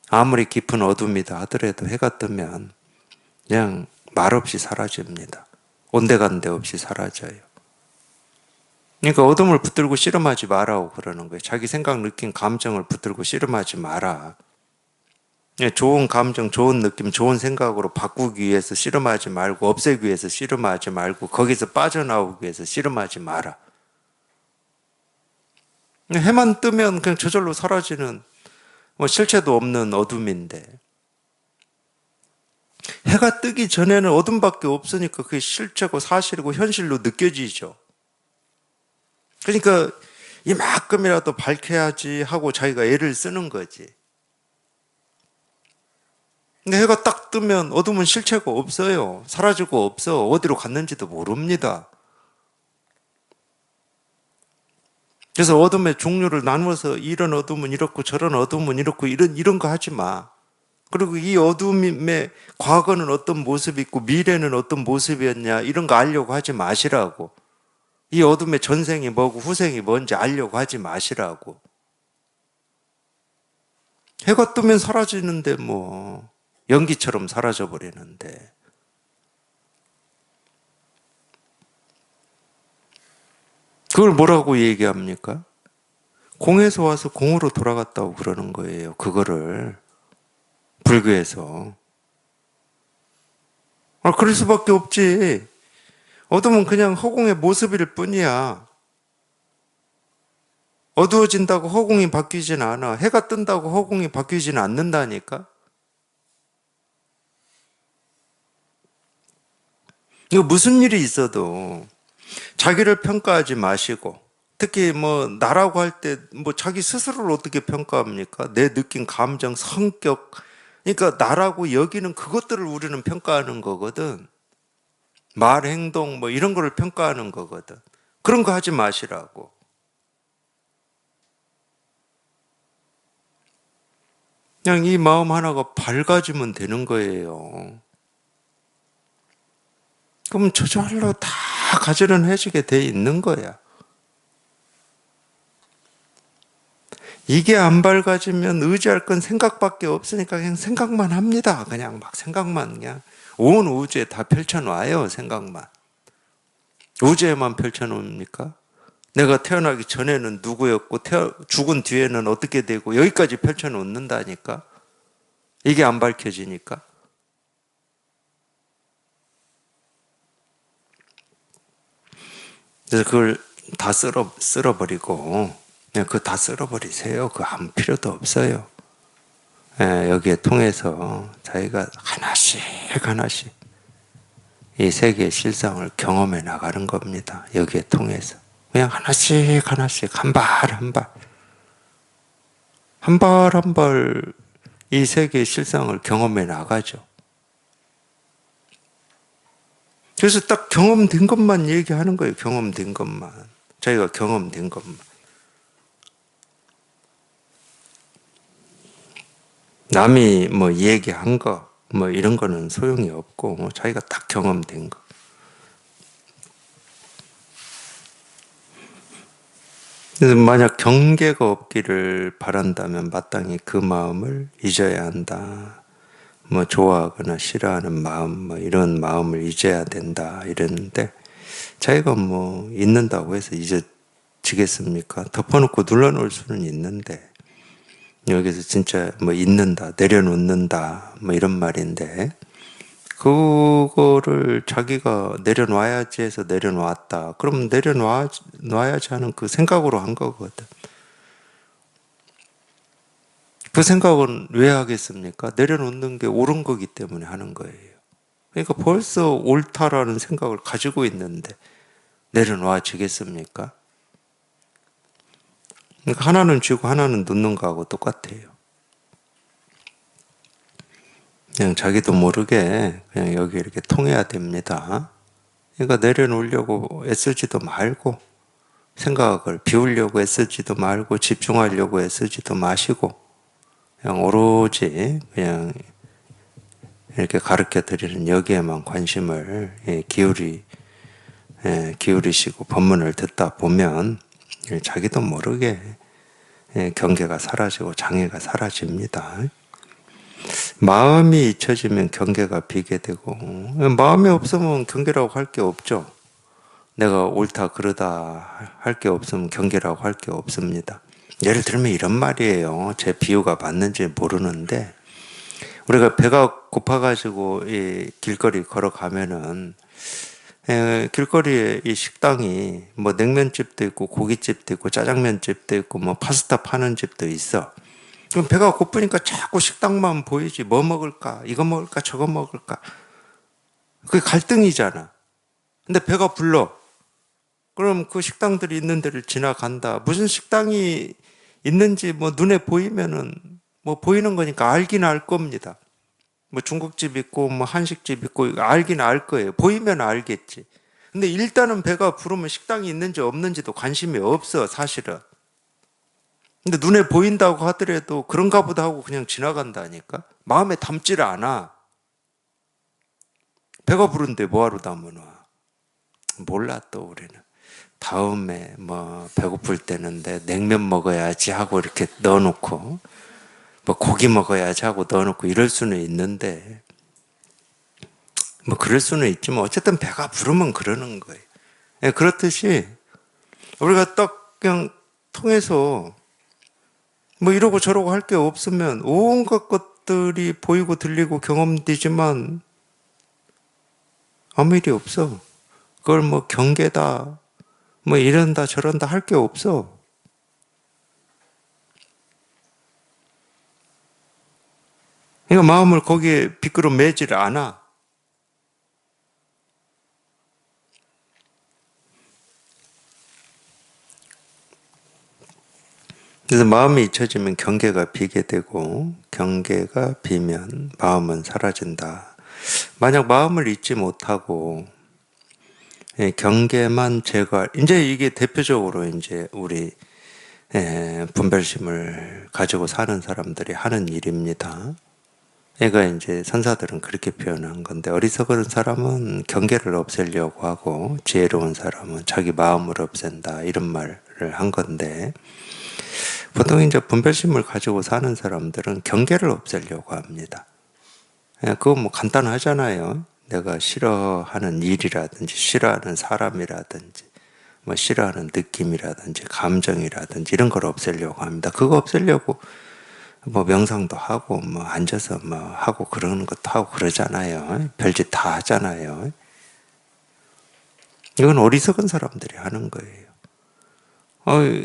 아무리 깊은 어둠이다 하더라도 해가 뜨면 그냥 말없이 사라집니다. 온데간데 없이 사라져요. 그러니까 어둠을 붙들고 씨름하지 말라고 그러는 거예요. 자기 생각, 느낀 감정을 붙들고 씨름하지 마라. 좋은 감정, 좋은 느낌, 좋은 생각으로 바꾸기 위해서 씨름하지 말고 없애기 위해서 씨름하지 말고 거기서 빠져나오기 위해서 씨름하지 마라. 해만 뜨면 그냥 저절로 사라지는 실체도 없는 어둠인데 해가 뜨기 전에는 어둠밖에 없으니까 그게 실체고 사실이고 현실로 느껴지죠. 그러니까 이만큼이라도 밝혀야지 하고 자기가 애를 쓰는 거지. 근데 해가 딱 뜨면 어둠은 실체가 없어요. 사라지고 없어. 어디로 갔는지도 모릅니다. 그래서 어둠의 종류를 나누어서 이런 어둠은 이렇고 저런 어둠은 이렇고 이런 거 하지 마. 그리고 이 어둠의 과거는 어떤 모습이 있고 미래는 어떤 모습이었냐 이런 거 알려고 하지 마시라고. 이 어둠의 전생이 뭐고 후생이 뭔지 알려고 하지 마시라고. 해가 뜨면 사라지는데 뭐 연기처럼 사라져 버리는데 그걸 뭐라고 얘기합니까? 공에서 와서 공으로 돌아갔다고 그러는 거예요. 그거를 불교에서. 그럴 수밖에 없지. 어둠은 그냥 허공의 모습일 뿐이야. 어두워진다고 허공이 바뀌진 않아. 해가 뜬다고 허공이 바뀌진 않는다니까. 이거 무슨 일이 있어도 자기를 평가하지 마시고 특히 나라고 할 때 자기 스스로를 어떻게 평가합니까? 내 느낀 감정, 성격 그러니까 나라고 여기는 그것들을 우리는 평가하는 거거든. 말, 행동 이런 거를 평가하는 거거든. 그런 거 하지 마시라고. 그냥 이 마음 하나가 밝아지면 되는 거예요. 그럼 저절로 다 가지런해지게 돼 있는 거야. 이게 안 밝아지면 의지할 건 생각밖에 없으니까 그냥 생각만 합니다. 그냥 막 생각만 그냥 온 우주에 다 펼쳐놔요. 생각만. 우주에만 펼쳐놓습니까? 내가 태어나기 전에는 누구였고 죽은 뒤에는 어떻게 되고 여기까지 펼쳐놓는다니까. 이게 안 밝혀지니까. 그래서 그걸 다 쓸어버리고 그냥 그거 다 쓸어버리세요. 그거 아무 필요도 없어요. 여기에 통해서 자기가 하나씩 이 세계의 실상을 경험해 나가는 겁니다. 여기에 통해서. 그냥 하나씩 한 발 이 세계의 실상을 경험해 나가죠. 그래서 딱 경험된 것만 얘기하는 거예요. 경험된 것만. 자기가 경험된 것만. 남이 얘기한 거, 이런 거는 소용이 없고, 자기가 딱 경험된 거. 그래서 만약 경계가 없기를 바란다면 마땅히 그 마음을 잊어야 한다. 좋아하거나 싫어하는 마음, 이런 마음을 잊어야 된다. 이랬는데, 자기가 잊는다고 해서 잊어지겠습니까? 덮어놓고 눌러놓을 수는 있는데, 여기서 진짜 잊는다, 내려놓는다, 이런 말인데, 그거를 자기가 내려놔야지 해서 내려놨다. 그럼 내려놔야지 하는 그 생각으로 한 거거든. 그 생각은 왜 하겠습니까? 내려놓는 게 옳은 거기 때문에 하는 거예요. 그러니까 벌써 옳다라는 생각을 가지고 있는데 내려놓아지겠습니까? 그러니까 하나는 쥐고 하나는 놓는 거하고 똑같아요. 그냥 자기도 모르게 그냥 여기 이렇게 통해야 됩니다. 그러니까 내려놓으려고 애쓰지도 말고, 생각을 비우려고 애쓰지도 말고, 집중하려고 애쓰지도 마시고, 그냥 오로지 그냥 이렇게 가르쳐 드리는 여기에만 관심을 기울이시고 법문을 듣다 보면 자기도 모르게 경계가 사라지고 장애가 사라집니다. 마음이 잊혀지면 경계가 비게 되고, 마음이 없으면 경계라고 할 게 없죠. 내가 옳다 그르다 할 게 없으면 경계라고 할 게 없습니다. 예를 들면 이런 말이에요. 제 비유가 맞는지 모르는데, 우리가 배가 고파가지고 이 길거리 걸어가면은 길거리에 이 식당이 뭐 냉면집도 있고 고깃집도 있고 짜장면집도 있고 뭐 파스타 파는 집도 있어. 그럼 배가 고프니까 자꾸 식당만 보이지. 뭐 먹을까? 이거 먹을까? 저거 먹을까? 그게 갈등이잖아. 근데 배가 불러. 그럼 그 식당들이 있는 데를 지나간다. 무슨 식당이 있는지 뭐 눈에 보이면은 뭐 보이는 거니까 알긴 알 겁니다. 뭐 중국집 있고 뭐 한식집 있고 알긴 알 거예요. 보이면 알겠지. 근데 일단은 배가 부르면 식당이 있는지 없는지도 관심이 없어, 사실은. 근데 눈에 보인다고 하더라도 그런가 보다 하고 그냥 지나간다니까? 마음에 담지를 않아. 배가 부른데 뭐하러 담으나? 몰라, 또 우리는. 다음에 뭐 배고플 때는 내 냉면 먹어야지 하고 이렇게 넣어놓고, 뭐 고기 먹어야지 하고 넣어놓고 이럴 수는 있는데, 뭐 그럴 수는 있지만 어쨌든 배가 부르면 그러는 거예요. 그렇듯이 우리가 딱 그냥 통해서 뭐 이러고 저러고 할 게 없으면 온갖 것들이 보이고 들리고 경험되지만 아무 일이 없어. 그걸 뭐 경계다, 뭐 이런다 저런다 할 게 없어. 그러니까 마음을 거기에 빗그러 매지를 않아. 그래서 마음이 잊혀지면 경계가 비게 되고, 경계가 비면 마음은 사라진다. 만약 마음을 잊지 못하고 경계만 제거할, 이제 이게 대표적으로 이제 우리 분별심을 가지고 사는 사람들이 하는 일입니다. 얘가 이제 선사들은 그렇게 표현한 건데, 어리석은 사람은 경계를 없애려고 하고 지혜로운 사람은 자기 마음을 없앤다, 이런 말을 한 건데, 보통 이제 분별심을 가지고 사는 사람들은 경계를 없애려고 합니다. 그거 뭐 간단하잖아요. 내가 싫어하는 일이라든지 싫어하는 사람이라든지 뭐 싫어하는 느낌이라든지 감정이라든지 이런 걸 없애려고 합니다. 그거 없애려고 뭐 명상도 하고 뭐 앉아서 뭐 하고 그러는 것도 하고 그러잖아요. 별짓 다 하잖아요. 이건 어리석은 사람들이 하는 거예요.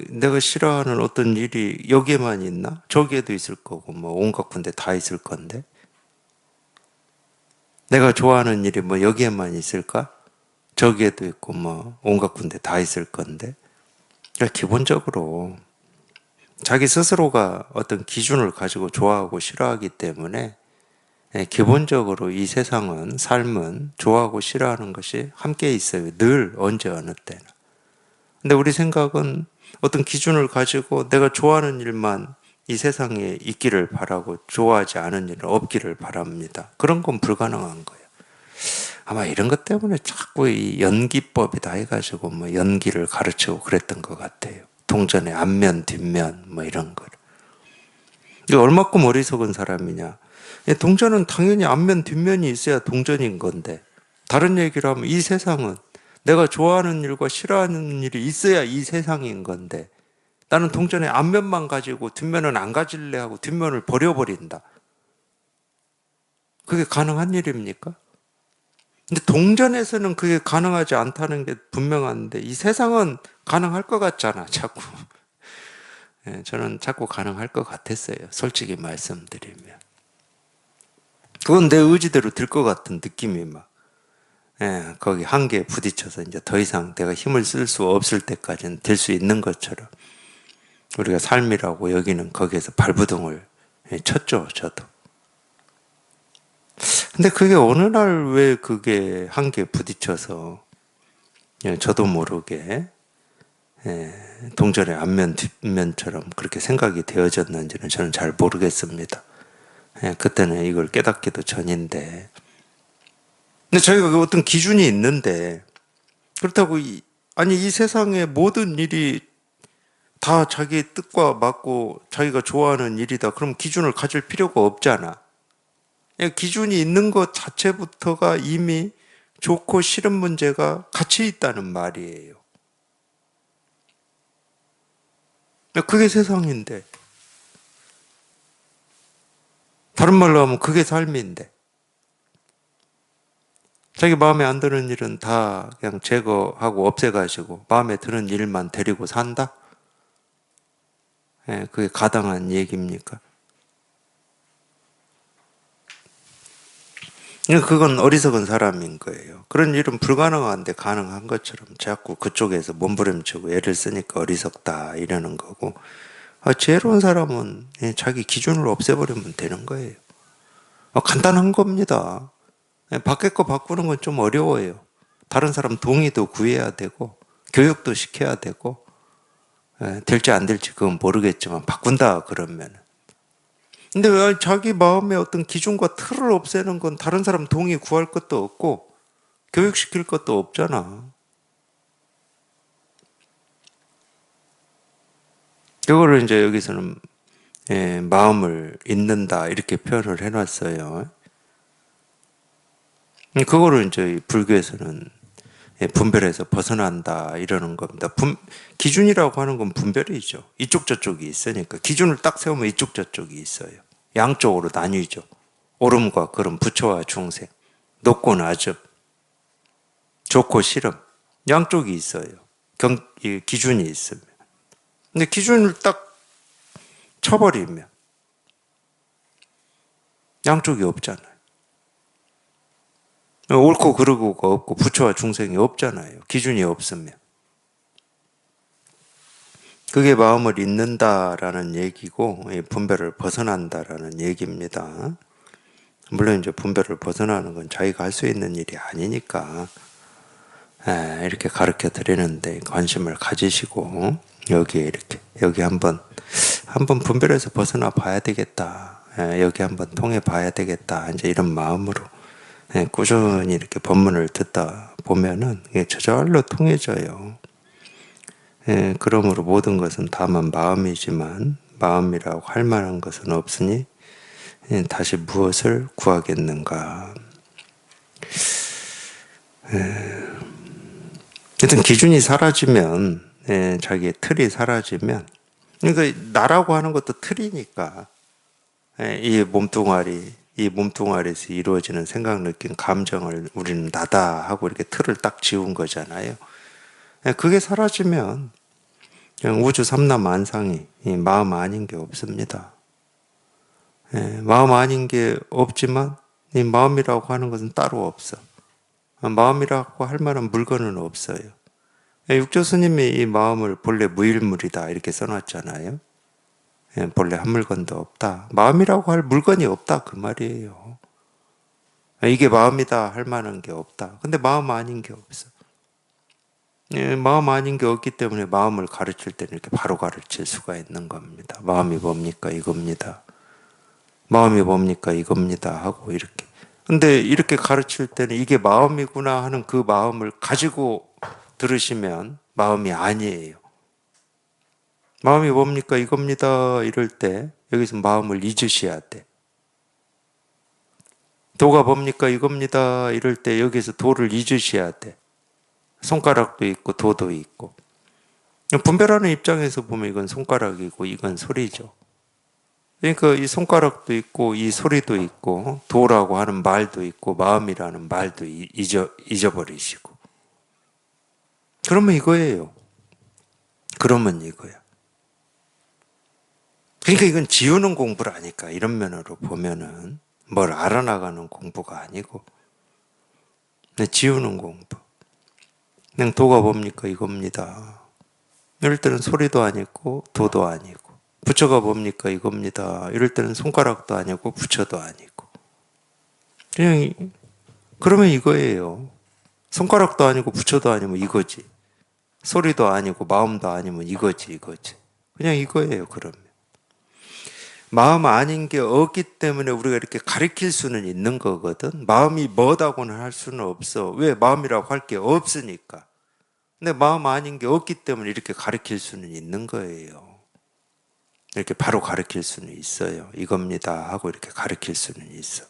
내가 싫어하는 어떤 일이 여기에만 있나? 저기에도 있을 거고 뭐 온갖 군데 다 있을 건데, 내가 좋아하는 일이 뭐 여기에만 있을까? 저기에도 있고 뭐 온갖 군데 다 있을 건데. 그러니까 기본적으로 자기 스스로가 어떤 기준을 가지고 좋아하고 싫어하기 때문에 기본적으로 이 세상은, 삶은 좋아하고 싫어하는 것이 함께 있어요. 늘, 언제, 어느 때나. 근데 우리 생각은 어떤 기준을 가지고 내가 좋아하는 일만 이 세상에 있기를 바라고 좋아하지 않은 일은 없기를 바랍니다. 그런 건 불가능한 거예요. 아마 이런 것 때문에 자꾸 이 연기법이다 해가지고 뭐 연기를 가르치고 그랬던 것 같아요. 동전의 앞면, 뒷면 뭐 이런 걸. 이게 얼마큼 어리석은 사람이냐. 동전은 당연히 앞면, 뒷면이 있어야 동전인 건데, 다른 얘기를 하면 이 세상은 내가 좋아하는 일과 싫어하는 일이 있어야 이 세상인 건데, 나는 동전의 앞면만 가지고 뒷면은 안 가질래 하고 뒷면을 버려버린다. 그게 가능한 일입니까? 근데 동전에서는 그게 가능하지 않다는 게 분명한데, 이 세상은 가능할 것 같잖아, 자꾸. 저는 자꾸 가능할 것 같았어요, 솔직히 말씀드리면. 그건 내 의지대로 될 것 같은 느낌이 막. 예, 거기 한계에 부딪혀서 이제 더 이상 내가 힘을 쓸 수 없을 때까지는 될 수 있는 것처럼 우리가 삶이라고 여기는 거기에서 발부둥을 쳤죠, 저도. 근데 그게 어느 날 왜 그게 한계에 부딪혀서 저도 모르게 동전의 앞면 뒷면처럼 그렇게 생각이 되어졌는지는 저는 잘 모르겠습니다. 그때는 이걸 깨닫기도 전인데. 근데 저희가 그 어떤 기준이 있는데 그렇다고 아니 이 세상의 모든 일이 다 자기의 뜻과 맞고 자기가 좋아하는 일이다. 그럼 기준을 가질 필요가 없잖아. 기준이 있는 것 자체부터가 이미 좋고 싫은 문제가 같이 있다는 말이에요. 그게 세상인데. 다른 말로 하면 그게 삶인데. 자기 마음에 안 드는 일은 다 그냥 제거하고 없애가지고 마음에 드는 일만 데리고 산다? 그게 가당한 얘기입니까? 그건 어리석은 사람인 거예요. 그런 일은 불가능한데 가능한 것처럼 자꾸 그쪽에서 몸부림치고 애를 쓰니까 어리석다 이러는 거고, 지혜로운 사람은 자기 기준을 없애버리면 되는 거예요. 간단한 겁니다. 밖에 거 바꾸는 건 좀 어려워요. 다른 사람 동의도 구해야 되고 교육도 시켜야 되고 될지 안 될지 그건 모르겠지만 바꾼다 그러면. 근데 왜 자기 마음의 어떤 기준과 틀을 없애는 건 다른 사람 동의 구할 것도 없고 교육시킬 것도 없잖아. 그거를 이제 여기서는 마음을 잊는다 이렇게 표현을 해놨어요. 그거를 이제 불교에서는 분별에서 벗어난다 이러는 겁니다. 기준이라고 하는 건 분별이죠. 이쪽 저쪽이 있으니까 기준을 딱 세우면 이쪽 저쪽이 있어요. 양쪽으로 나뉘죠. 옳음과 그름, 부처와 중생, 높고 낮음, 좋고 싫음, 양쪽이 있어요. 기준이 있으면. 근데 기준을 딱 쳐버리면 양쪽이 없잖아요. 옳고 그르고가 없고 부처와 중생이 없잖아요. 기준이 없으면. 그게 마음을 잊는다라는 얘기고 분별을 벗어난다라는 얘기입니다. 물론 이제 분별을 벗어나는 건 자기가 할 수 있는 일이 아니니까 이렇게 가르쳐 드리는데 관심을 가지시고 여기에 이렇게 여기 한번 분별해서 벗어나 봐야 되겠다. 여기 한번 통해 봐야 되겠다. 이제 이런 마음으로 꾸준히 이렇게 법문을 듣다 보면은 이게 저절로 통해져요. 그러므로 모든 것은 다만 마음이지만 마음이라고 할 만한 것은 없으니 다시 무엇을 구하겠는가. 하여튼 기준이 사라지면 자기의 틀이 사라지면 그러니까 나라고 하는 것도 틀이니까 이 몸뚱아리에서 이루어지는 생각, 느낌, 감정을 우리는 나다 하고 이렇게 틀을 딱 지운 거잖아요. 그게 사라지면 그냥 우주 삼라만상이 마음 아닌 게 없습니다. 마음 아닌 게 없지만 이 마음이라고 하는 것은 따로 없어. 마음이라고 할 만한 물건은 없어요. 육조 스님이 이 마음을 본래 무일물이다 이렇게 써놨잖아요. 본래 한 물건도 없다. 마음이라고 할 물건이 없다 그 말이에요. 이게 마음이다 할 만한 게 없다. 근데 마음 아닌 게 없어. 마음 아닌 게 없기 때문에 마음을 가르칠 때는 이렇게 바로 가르칠 수가 있는 겁니다. 마음이 뭡니까? 이겁니다. 마음이 뭡니까? 이겁니다. 하고 이렇게. 근데 이렇게 가르칠 때는 이게 마음이구나 하는 그 마음을 가지고 들으시면 마음이 아니에요. 마음이 뭡니까? 이겁니다. 이럴 때 여기서 마음을 잊으셔야 돼. 도가 뭡니까? 이겁니다. 이럴 때 여기서 도를 잊으셔야 돼. 손가락도 있고 도도 있고. 분별하는 입장에서 보면 이건 손가락이고 이건 소리죠. 그러니까 이 손가락도 있고 이 소리도 있고 도라고 하는 말도 있고 마음이라는 말도 잊어버리시고. 그러면 이거예요. 그러면 이거야. 그러니까 이건 지우는 공부라니까 이런 면으로 보면은 뭘 알아나가는 공부가 아니고 지우는 공부. 그냥 도가 뭡니까? 이겁니다. 이럴 때는 소리도 아니고 도도 아니고. 부처가 뭡니까? 이겁니다. 이럴 때는 손가락도 아니고 부처도 아니고. 그냥 그러면 이거예요. 손가락도 아니고 부처도 아니면 이거지. 소리도 아니고 마음도 아니면 이거지. 그냥 이거예요. 그러면. 마음 아닌 게 없기 때문에 우리가 이렇게 가리킬 수는 있는 거거든. 마음이 뭐다고는 할 수는 없어. 왜? 마음이라고 할 게 없으니까. 근데 마음 아닌 게 없기 때문에 이렇게 가리킬 수는 있는 거예요. 이렇게 바로 가리킬 수는 있어요. 이겁니다 하고 이렇게 가리킬 수는 있어.